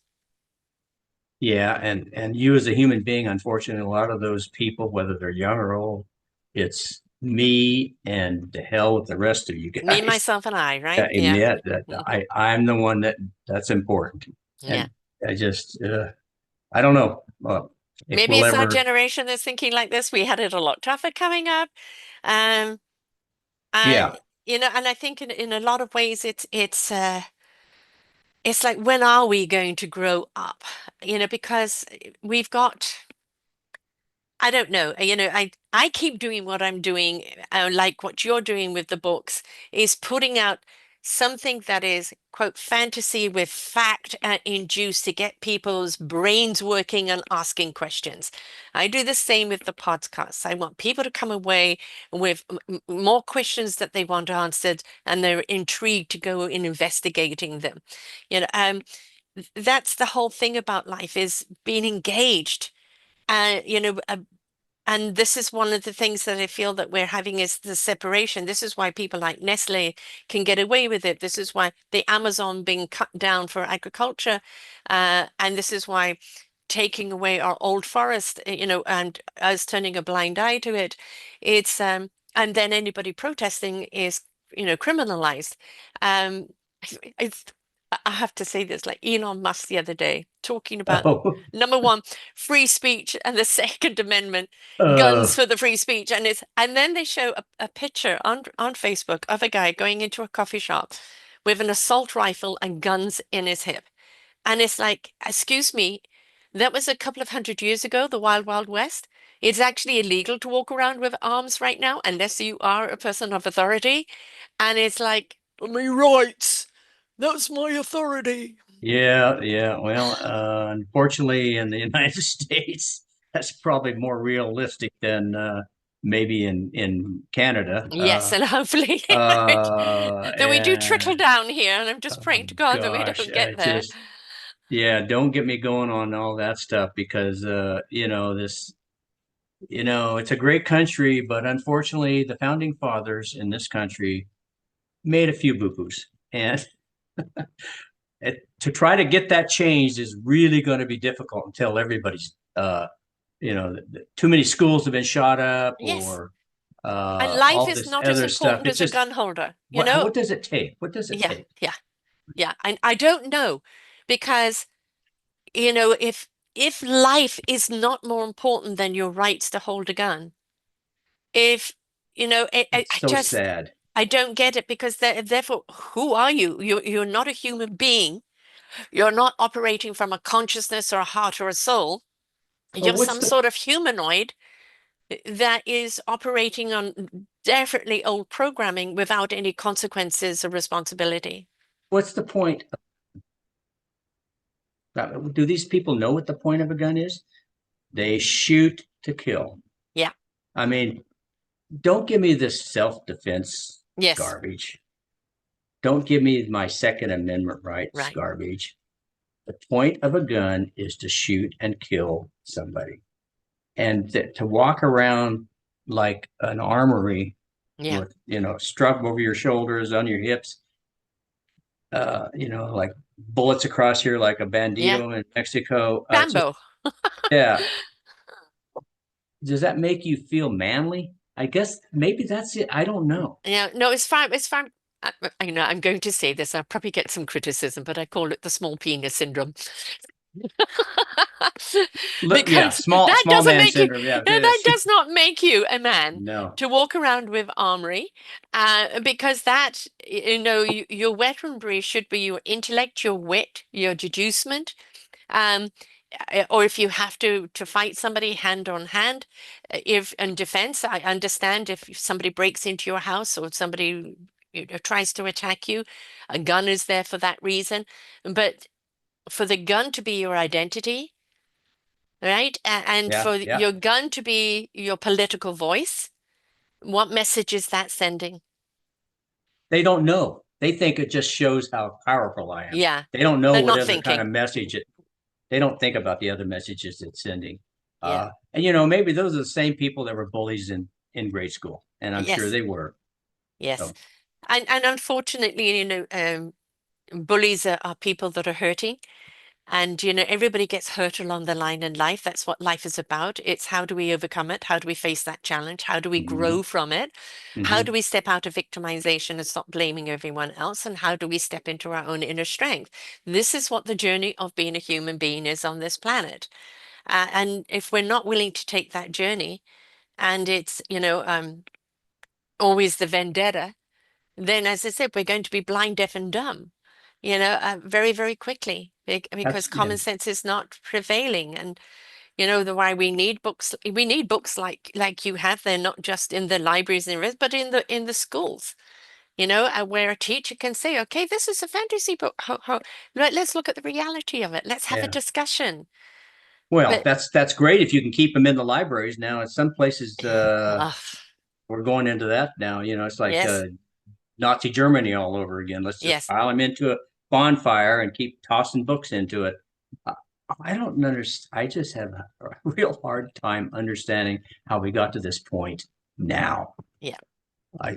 Yeah, and you as a human being, unfortunately, a lot of those people, whether they're young or old, it's me and the hell with the rest of you Me, guys. myself, and I, right? And Yeah. yet that I'm the one that's important. Yeah. And I just I don't know if Maybe we'll it's our ever. generation that's thinking like this. We had it a lot tougher coming up. Um, Yeah. and and I think in a lot of ways it's like, when are we going to grow up? Because we've got, I don't know. I keep doing what I'm doing, like what you're doing with the books, is putting out something that is, quote, fantasy with fact induced to get people's brains working and asking questions. I do the same with the podcasts. I want people to come away with more questions that they want answered, and they're intrigued to go in investigating them. You know, um, that's the whole thing about life, is being engaged. And this is one of the things that I feel that we're having, is the separation. This is why people like Nestle can get away with it. This is why the Amazon being cut down for agriculture. And this is why taking away our old forest, and us turning a blind eye to it. And then anybody protesting is, criminalized. Um, it's, I have to say this, like Elon Musk the other day, talking about, Oh. number one, free speech and the Second Amendment, guns uh, for the free speech. And then they show a picture on Facebook of a guy going into a coffee shop with an assault rifle and guns in his hip. And it's like, excuse me, that was a couple of hundred years ago, the Wild Wild West. It's actually illegal to walk around with arms right now unless you are a person of authority. And it's like, me rights. That's my authority. yeah, yeah. Well, unfortunately, in the United States, that's probably more realistic than maybe in Canada. Yes, and hopefully that we do trickle And down here, and I'm just oh praying to God that we gosh, don't get there. just yeah, don't get me going on all that stuff because it's a great country, but unfortunately, the founding fathers in this country made a few boo-boos, and to try to get that changed is really going to be difficult until everybody's too many schools have been shot up Yes. or And life all is this not as other stuff. important It's as a just gun holder, you what know? what does it take? What does it Yeah, take? yeah, yeah. And I don't know because, if life is not more important than your rights to hold a gun, if, It's so sad. I don't get it because therefore, who are you? You're not a human being. You're not operating from a consciousness or a heart or a soul. Well, You're what's some the sort of humanoid that is operating on definitely old programming without any consequences or responsibility. what's the point? Do these people know what the point of a gun is? They shoot to kill. Yeah. I mean, don't give me this self-defense Yes. garbage. Don't give me my Second Amendment rights Right. garbage. The point of a gun is to shoot and kill somebody. And to walk around like an armory Yeah. with, strap over your shoulders, on your hips, like bullets across here like a Yeah. bandito in Mexico. It's just, Rambo. yeah. Does that make you feel manly? I guess maybe that's it. I don't know. Yeah. No, it's fine. It's fine. I know I'm going to say this. I'll probably get some criticism, but I call it the small penis syndrome. Yeah, Because small that small doesn't man make you, syndrome. Yeah, that does not make you a man no. to walk around with armory, because that, your weaponry should be your intellect, your wit, your deducement. Um, or if you have to fight somebody hand on hand, if in defense, I understand if somebody breaks into your house or somebody tries to attack you, a gun is there for that reason. But for the gun to be your identity, right? And Yeah, for yeah. your gun to be your political voice, what message is that sending? They don't know. They think it just shows how powerful I am. Yeah, They don't know they're what not other kind thinking. of message it. They don't think about the other messages it's sending. Yeah, And maybe those are the same people that were bullies in grade school, and I'm sure yes, they were. yes. So And unfortunately, bullies are people that are hurting. And, everybody gets hurt along the line in life. That's what life is about. It's how do we overcome it? How do we face that challenge? How do we mhm, grow from it? How do mhm. we step out of victimization and stop blaming everyone else? And how do we step into our own inner strength? This is what the journey of being a human being is on this planet. And if we're not willing to take that journey, and it's, always the vendetta, then, as I said, we're going to be blind, deaf, and dumb, very, very quickly because That's yeah. common sense is not prevailing. And, the why we need books. We need books like you have. They're not just in the libraries and but in the schools. Where a teacher can say, "Okay, this is a fantasy book. Let's look at the reality of it. Let's have a Yeah. discussion." Well, But that's great if you can keep them in the libraries now. In some places, uh, we're going into that now. It's like yes, Nazi Germany all over again. Let's just yes. pile them into a bonfire and keep tossing books into it. I I don't understand. I just have a real hard time understanding how we got to this point now. Yeah.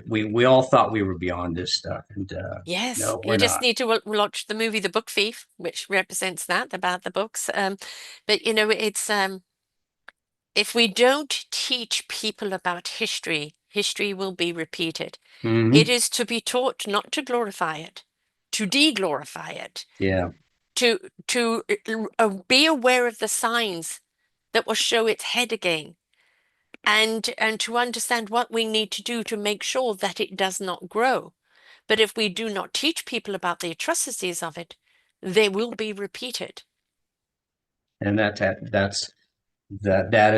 We all thought we were beyond this stuff, and Yes, no, we're you just not. need to watch the movie The Book Thief, which represents that about the books. But it's if we don't teach people about history, history will be repeated. It Hmm. is to be taught not to glorify it, to de-glorify it, Yeah, to be aware of the signs that will show its head again, and to understand what we need to do to make sure that it does not grow. But if we do not teach people about the atrocities of it, they will be repeated. and that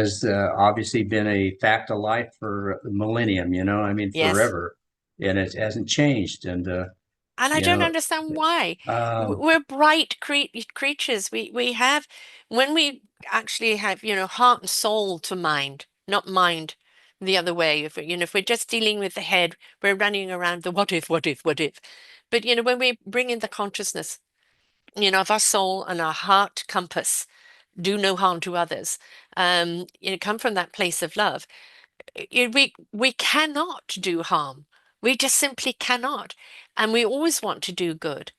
has obviously been a fact of life for a millennium. I mean, Yes. forever, and it hasn't changed. And And I you don't know, understand why. um, We're bright creatures. We have, when we actually have, heart and soul to mind, not mind. the other way. If we're just dealing with the head, we're running around the what if, what if, what if. But, when we bring in the consciousness, of our soul and our heart compass, do no harm to others, come from that place of love. We cannot do harm. We just simply cannot. And we always want to do good.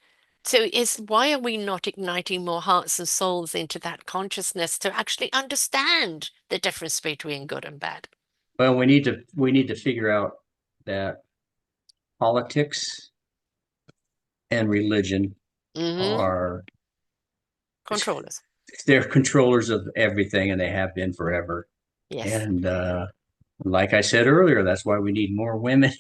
So why are we not igniting more hearts and souls into that consciousness to actually understand the difference between good and bad? Well, we need to figure out that politics and religion Hmm. are Controllers. they're controllers of everything, and they have been forever. Yes. And like I said earlier, that's why we need more women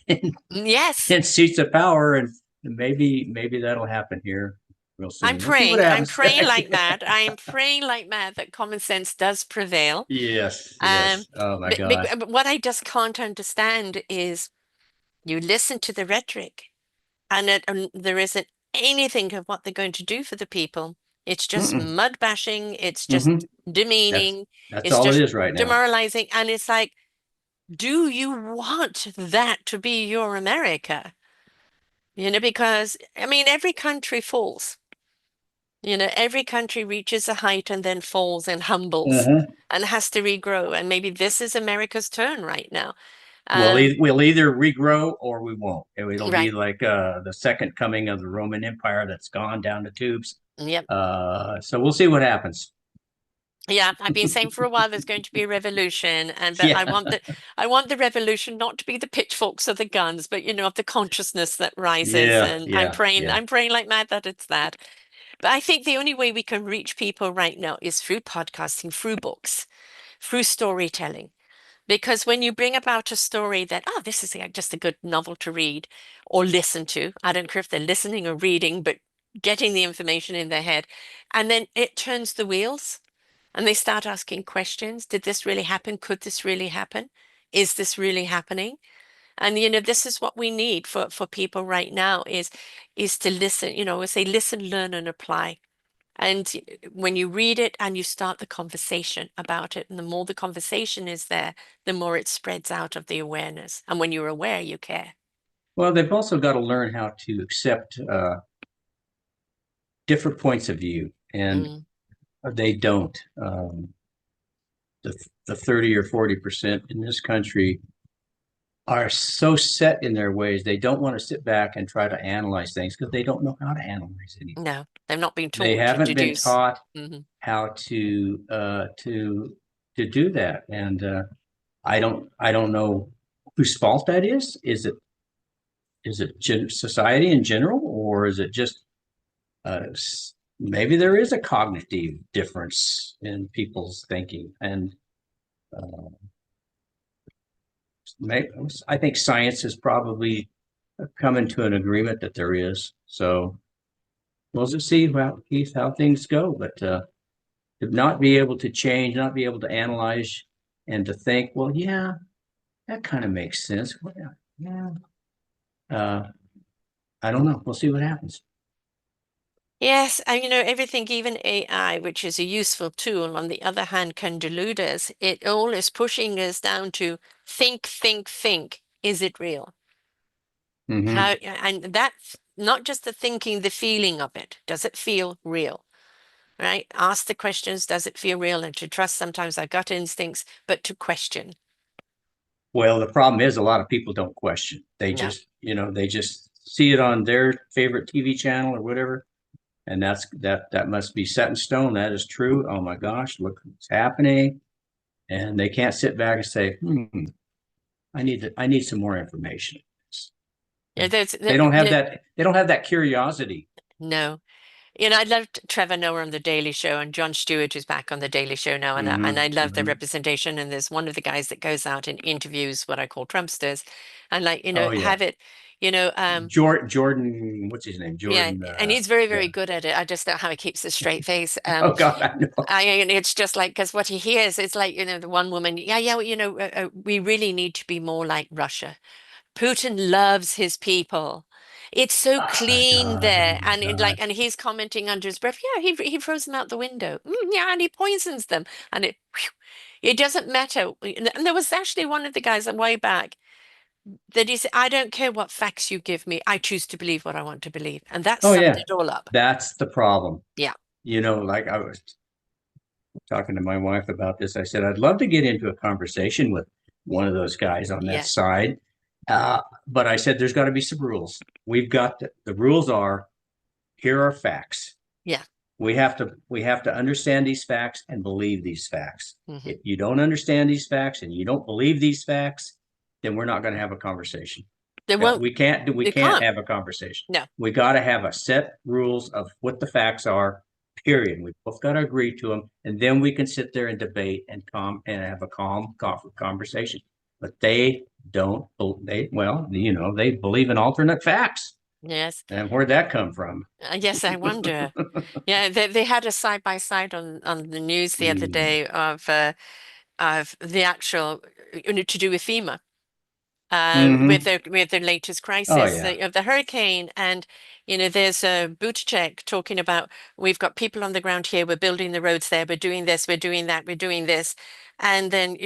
Yes. in seats of power, and maybe that'll happen here real I'm soon. We'll see what praying. I'm happens. praying like mad. I am praying like mad that common sense does prevail. Yes, Um, yes. Oh my gosh. but what I just can't understand is you listen to the rhetoric, and there isn't anything of what they're going to do for the people. It's just Mm-mm. mud bashing. It's just Hmm. That's demeaning. that's It's all it just is right now. demoralizing. And it's like, do you want that to be your America? Because I mean, every country falls. Every country reaches a height and then falls and humbles Hmm. and has to regrow. And maybe this is America's turn right now. We'll Um, we'll either regrow or we won't. It'll be right. like the second coming of the Roman Empire that's gone down the tubes. Yep. So we'll see what happens. Yeah, I've been saying for a while there's going to be a revolution, and but I Yeah, want the revolution not to be the pitchforks or the guns, but of the consciousness that rises. yeah, And I'm yeah, praying, yeah. I'm praying like mad that it's that. But I think the only way we can reach people right now is through podcasting, through books, through storytelling. Because when you bring about a story that, oh, this is just a good novel to read or listen to, I don't care if they're listening or reading, but getting the information in their head, and then it turns the wheels and they start asking questions. Did this really happen? Could this really happen? Is this really happening? And this is what we need for people right now is to listen, we say listen, learn, and apply. And when you read it and you start the conversation about it, and the more the conversation is there, the more it spreads out of the awareness. And when you're aware, you care. Well, they've also got to learn how to accept different points of view, and Mm, they don't. The 30 or 40% in this country are so set in their ways, they don't want to sit back and try to analyze things because they don't know how to analyze anything. no, they've not been They taught to haven't been deduce. taught Hmm. how to do that, and I don't know whose fault that is. Is it society in general, or is it just uh, maybe there is a cognitive difference in people's thinking? And uh, I think science has probably come into an agreement that there is. So we'll just see how things go. But to not be able to change, not be able to analyze, and to think, well, yeah, that kind of makes sense. Well, yeah, uh, I don't know. We'll see what happens. Yes, and everything, even AI, which is a useful tool, on the other hand, can delude us. It all is pushing us down to think, think, think. Is it real? Hmm. And that's not just the thinking, the feeling of it. Does it feel real? Right? Ask the questions, does it feel real? And to trust sometimes our gut instincts, but to question. Well, the problem is a lot of people don't question. They No. just see it on their favorite TV channel or whatever, and that must be set in stone. That is true. Oh my gosh, look what's happening. And they can't sit back and say, I need some more information. Yeah, there's They don't have that. They don't have that curiosity. no. I loved Trevor Noah on The Daily Show, and Jon Stewart is back on The Daily Show now, and I Hmm. love the Hmm. representation. And there's one of the guys that goes out and interviews what I call Trumpsters, and like Oh yeah, have it, you know, um, Jordan. What's his name? yeah, Jordan. and he's very, Yeah. very good at it. I just don't know how he keeps a straight face. Oh God, I know. And it's just like because what he hears is like the one woman, yeah, yeah, we really need to be more like Russia. Putin loves his people. It's so Oh my clean God. Oh there, my and God. and he's commenting under his breath. Yeah, he throws them out the window. Yeah, and he poisons them, and it. Whew. It doesn't matter. And there was actually one of the guys a way back that he said, I don't care what facts you give me. I choose to believe what I want to believe. And that Oh summed yeah, it all up. that's the problem. Yeah. Like I was talking to my wife about this. I said, I'd love to get into a conversation with one of those guys on that Yeah. side. But I said, there's got to be some rules. The rules are, here are facts. Yeah. We have to understand these facts and believe these facts. Hmm. If you don't understand these facts and you don't believe these facts, then we're not going to have a conversation. They won't, We they can't can't. have a conversation. No. We got to have a set rules of what the facts are. Period. We both got to agree to them, and then we can sit there and debate and have a calm conversation. But they don't. They believe in alternate facts, Yes. and where'd that come from? Yes, I wonder. Yeah, they had a side by side on the news the other Mm. day of the actual, to do with FEMA. With Hmm. their latest Oh crisis yeah. of the hurricane, and there's a Buttigieg talking about we've got people on the ground here, we're building the roads there, we're doing this, we're doing that, we're doing this, and then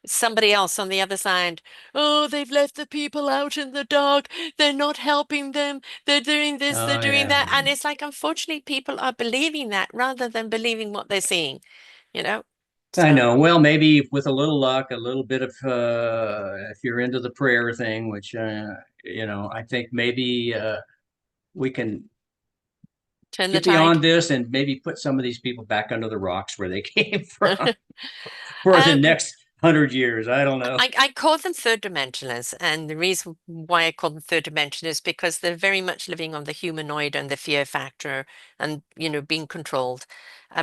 somebody else on the other side, oh, they've left the people out in the dark, they're not helping them, they're doing this, they're Oh doing yeah. that, and it's like unfortunately people are believing that rather than believing what they're seeing, you know. I So know. Well, maybe with a little luck, a little bit of if you're into the prayer thing, which I think maybe we can turn the get tide. beyond this and maybe put some of these people back under the rocks where they came from for the Um, next 100 years. I don't know. I call them third dimensionalists, and the reason why I call them third dimension is because they're very much living on the humanoid and the fear factor and, being controlled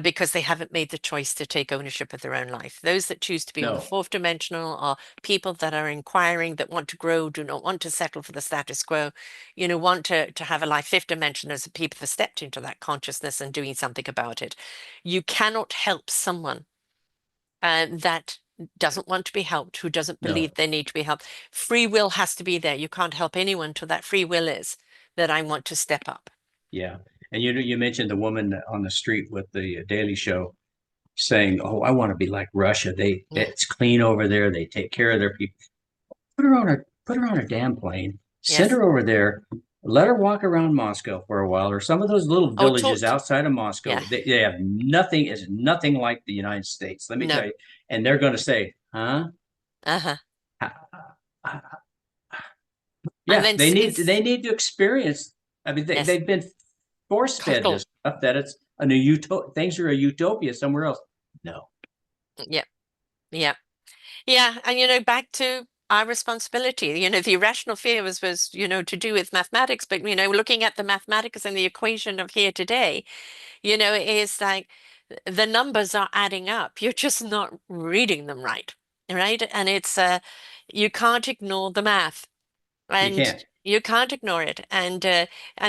because they haven't made the choice to take ownership of their own life. Those that choose to be on the No. fourth dimensional are people that are inquiring, that want to grow, do not want to settle for the status quo, want to have a life. Fifth dimension is the people that stepped into that consciousness and doing something about it. You cannot help someone that doesn't want to be helped, who doesn't believe No. they need to be helped. Free will has to be there. You can't help anyone till that free will is that I want to step up. Yeah. And you mentioned the woman on the street with the Daily Show saying, "Oh, I want to be like Russia. Yeah. It's clean over there. They take care of their people." Put her on a damn plane, send Yes. her over there, let her walk around Moscow for a while, or some of those little Oh, villages talk. outside of Yeah. Moscow. They have nothing, is nothing like the United States. Let me No. tell you. And they're going to say, huh? Uh-huh. And Yeah, then they need to experience. I mean, yes, they've been force fed coddled. this stuff that it's a new things are a utopia somewhere else. No, Yeah. Yeah. Yeah. And back to our responsibility. The irrational fear was, to do with mathematics, but looking at the mathematics and the equation of here today, is like the numbers are adding up. You're just not reading them right. Right. And it's you can't ignore the math. you And can't. you can't ignore it. And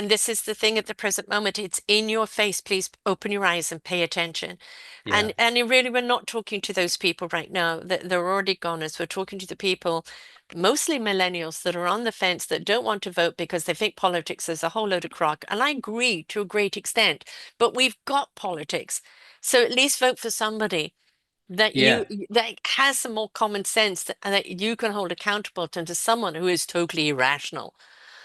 this is the thing at the present moment. It's in your face. Please open your eyes and pay attention. Yeah, And you really, we're not talking to those people right now. They're already gone. As we're talking to the people, mostly millennials that are on the fence that don't want to vote because they think politics is a whole load of crock. And I agree to a great extent, but we've got politics. So at least vote for somebody that yeah. that has some more common sense that you can hold accountable to someone who is totally irrational.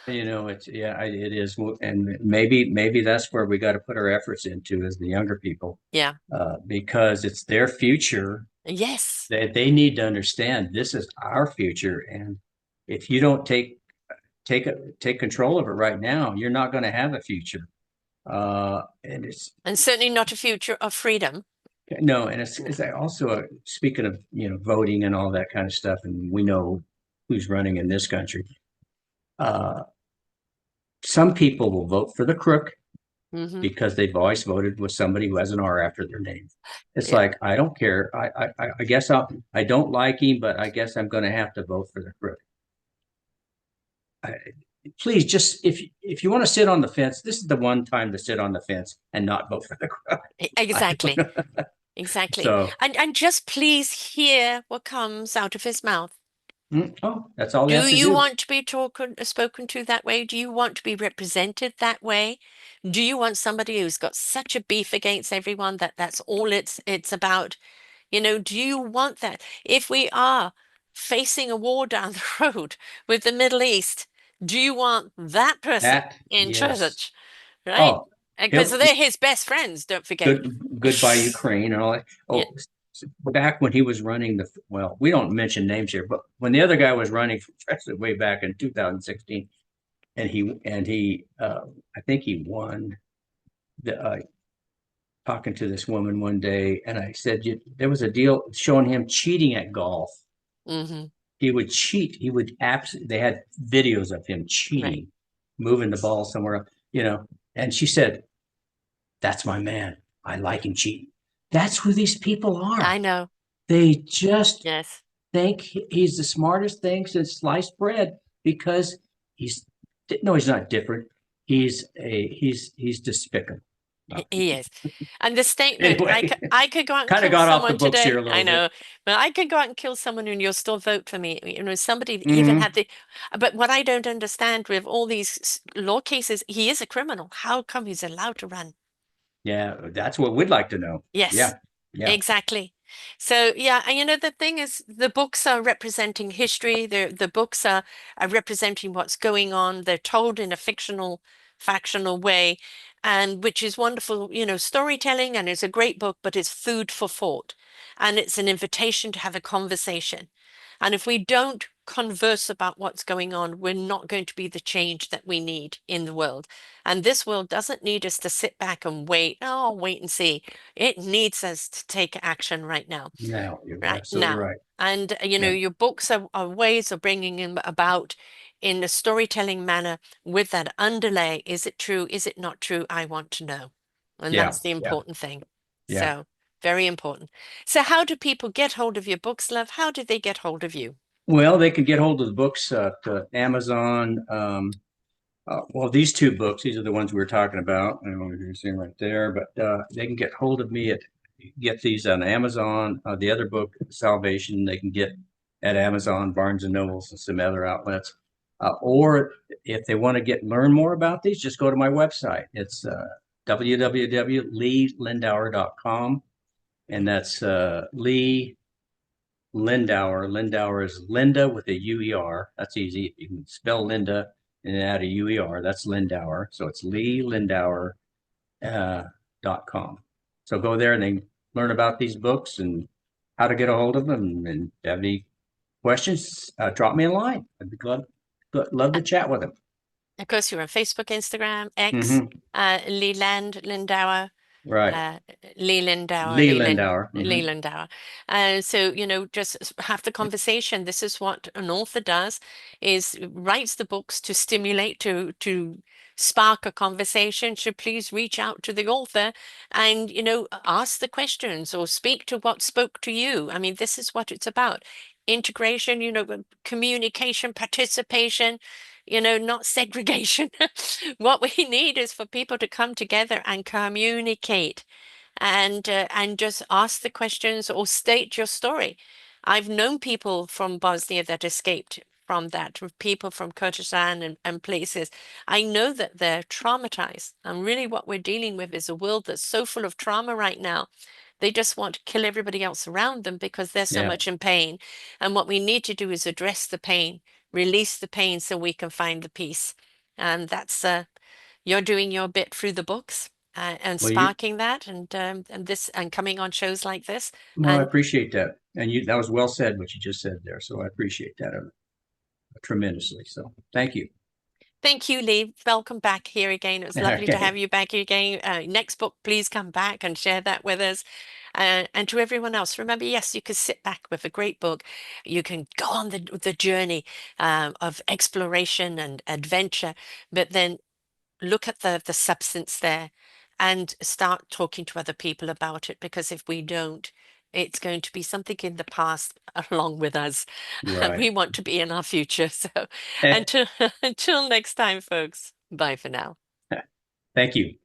It's it is, and maybe that's where we got to put our efforts into as the younger people, Yeah. because it's their future. Yes. They need to understand this is our future, and if you don't take control of it right now, you're not going to have a future. And it's And certainly not a future of freedom. no, and it's No. also speaking of voting and all that kind of stuff, and we know who's running in this country. Uh, some people will vote for the crook Hmm. because they've always voted with somebody who has an R after their name. It's Yeah. like, I don't care. I guess I don't like him, but I guess I'm going to have to vote for the crook. I, please, just if you want to sit on the fence, this is the one time to sit on the fence and not vote for the crook. Exactly. Exactly. So, And just please hear what comes out of his mouth. oh, that's all we Do have to you do. want to be spoken to that way? Do you want to be represented that way? Do you want somebody who's got such a beef against everyone that that's all it's about? Do you want that? If we are facing a war down the road with the Middle East, do you want that person That, in yes. charge, right? Oh, Because he'll they're his best friends, don't forget. goodbye Ukraine and all that. Yeah. Oh, back when he was running well, we don't mention names here, but when the other guy was running for president way back in 2016, and he, I think he won the talking to this woman one day, and I said there was a deal showing him cheating at golf. Hmm. He would cheat. He would absolutely. They had videos of him Right. cheating, moving the ball somewhere up. And she said, "That's my man. I like him cheating." That's who these people I are. know. They just Yes. think he's the smartest thing since sliced bread because he's no, he's not different. He's despicable. No. He is. And the statement, Anyway, I could go out and kind of kill got off the someone books here today. a I little bit. know, but I could go out and kill someone and you'll still vote for me. Somebody even Hmm. had but what I don't understand with all these law cases, he is a criminal. How come he's allowed to run? Yeah, that's what we'd like to know. Yes, Yeah, yeah, exactly. So yeah, and the thing is, the books are representing history. The books are representing what's going on. They're told in a factional way, and which is wonderful, storytelling, and it's a great book, but it's food for thought, and it's an invitation to have a conversation. And if we don't converse about what's going on, we're not going to be the change that we need in the world. And this world doesn't need us to sit back and wait. Oh, wait and see. It needs us to take action right now, no, you're right absolutely now. right. And, Yeah, your books are ways of bringing them about in a storytelling manner with that underlay. Is it true? Is it not true? I want to know. And yeah, that's the yeah, important thing. yeah. So, very important. So, how do people get hold of your books, love? How do they get hold of you? Well, they can get hold of the books at Amazon. Well, these two books, these are the ones we were talking about, and we're seeing right there. But they can get hold of me get these on Amazon. The other book, Salvation, they can get at Amazon, Barnes and Nobles, and some other outlets. Or if they want to learn more about these, just go to my website. It's www.leelindauer.com, and that's Lee Lindauer. Lindauer is Linda with a UER. That's easy. You can spell Linda and add a UER. That's Lindauer. So it's Lee Lindauer .com. So go there and then learn about these books and how to get a hold of them. And have any questions, drop me a line. I'd be love to chat with them. Of course, you're on Facebook, Instagram, X, Hmm. Lindauer, Right. uh, Lee Lindauer, Lee Lindauer. Lee Hmm. Lindauer. So, just have the conversation. This is what an author does, is writes the books to stimulate, to spark a conversation. So please reach out to the author and, ask the questions or speak to what spoke to you. I mean, this is what it's about. Integration, communication, participation, not segregation. What we need is for people to come together and communicate and just ask the questions or state your story. I've known people from Bosnia that escaped from that, people from Kyrgyzstan and places. I know that they're traumatized. And really what we're dealing with is a world that's so full of trauma right now. They just want to kill everybody else around them because they're so Yeah. much in pain. And what we need to do is address the pain, release the pain so we can find the peace. And that's you're doing your bit through the books and Well, you, sparking that and this and coming on shows like this. well, I And appreciate that. And that was well said, what you just said there. So I appreciate that tremendously. So thank you. thank you, Lee. Welcome back here again. It was lovely to have Okay. you back here again. Next book, please come back and share that with us. And to everyone else, remember, yes, you can sit back with a great book. You can go on the journey of exploration and adventure, but then look at the substance there and start talking to other people about it, because if we don't, it's going to be something in the past along with us, and Right. we want to be in our future. So until until next time, folks, bye for now. Thank you.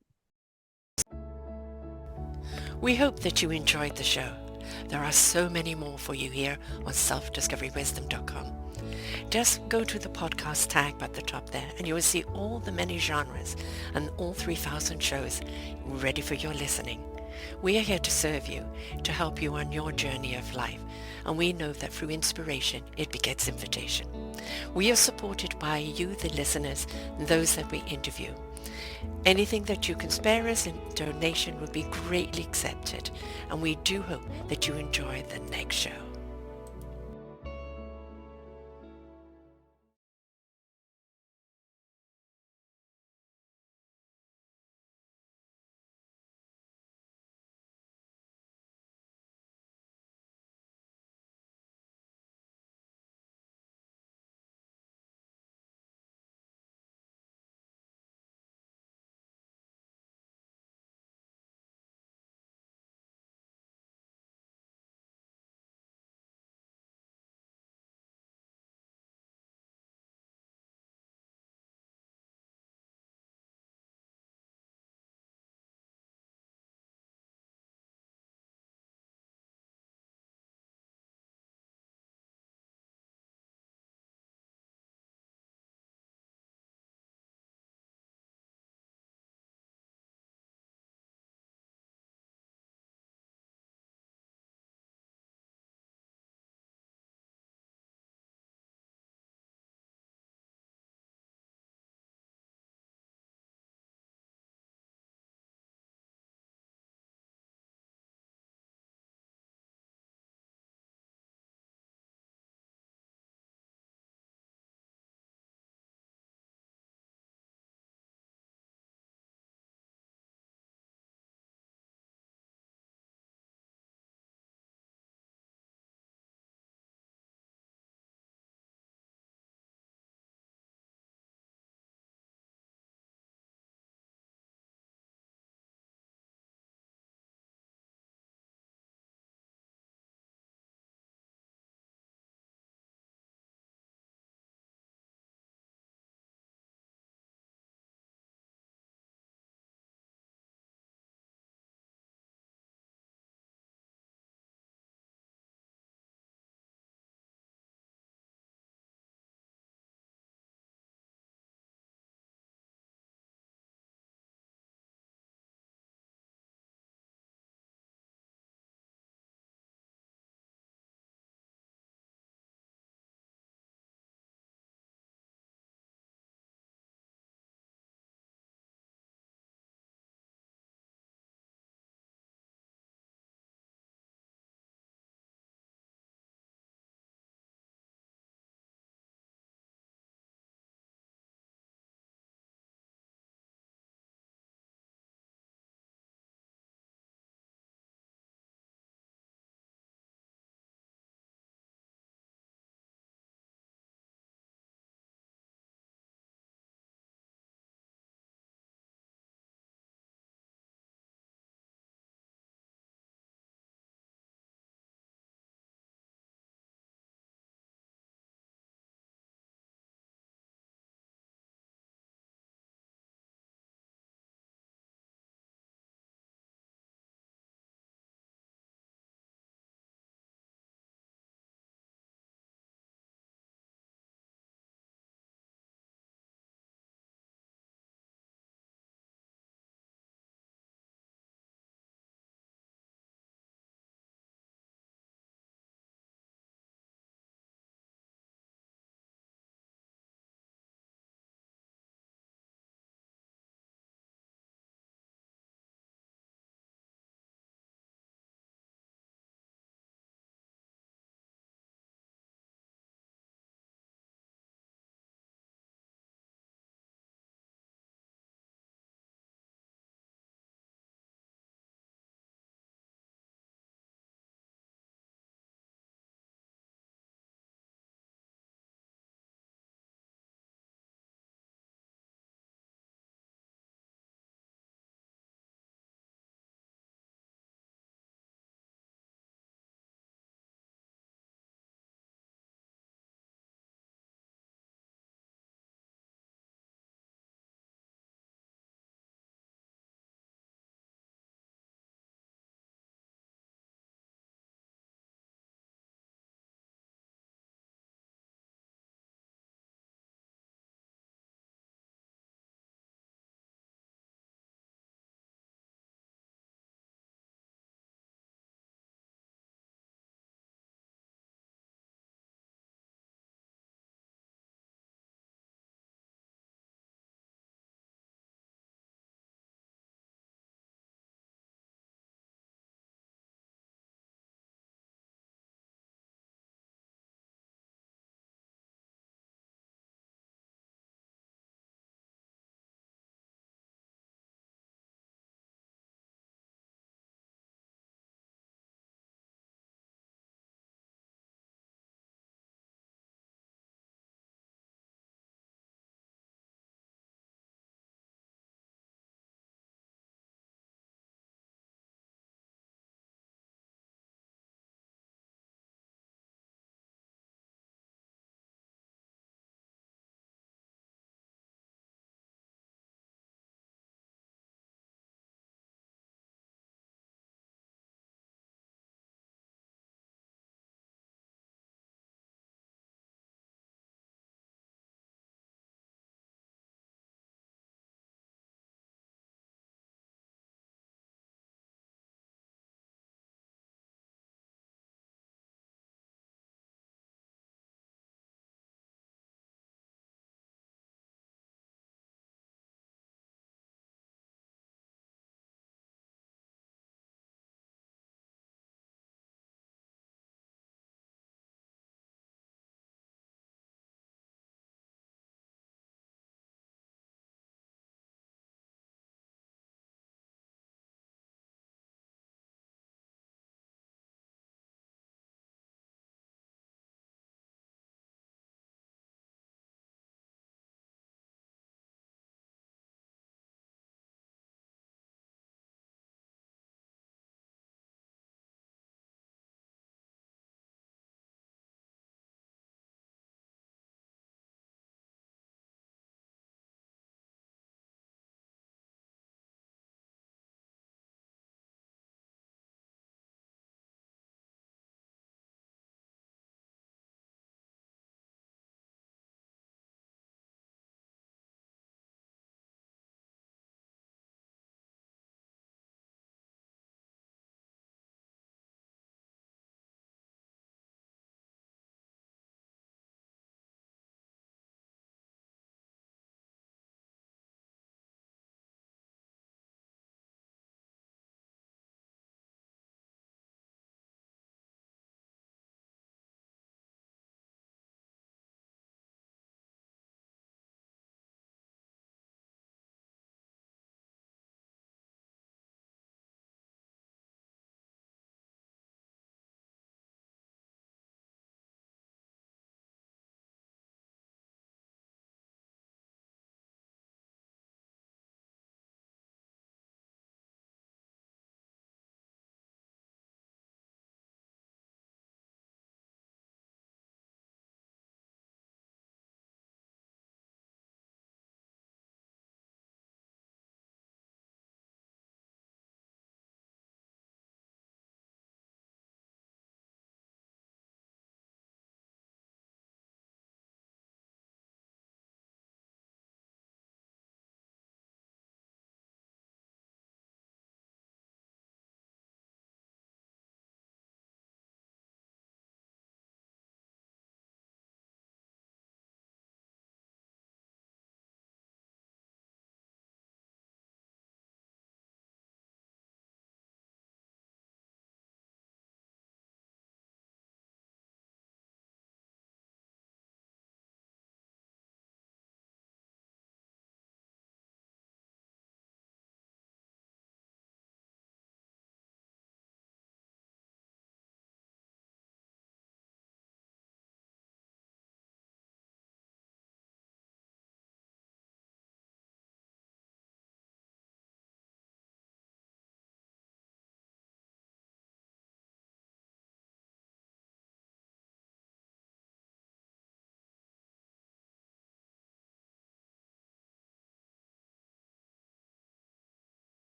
We hope that you enjoyed the show. There are so many more for you here on selfdiscoverywisdom.com. Just go to the podcast tab at the top there and you will see all the many genres and all 3,000 shows ready for your listening. We are here to serve you, to help you on your journey of life, and we know that through inspiration, it begets invitation. We are supported by you, the listeners, and those that we interview. Anything that you can spare us in donation would be greatly accepted, and we do hope that you enjoy the next show.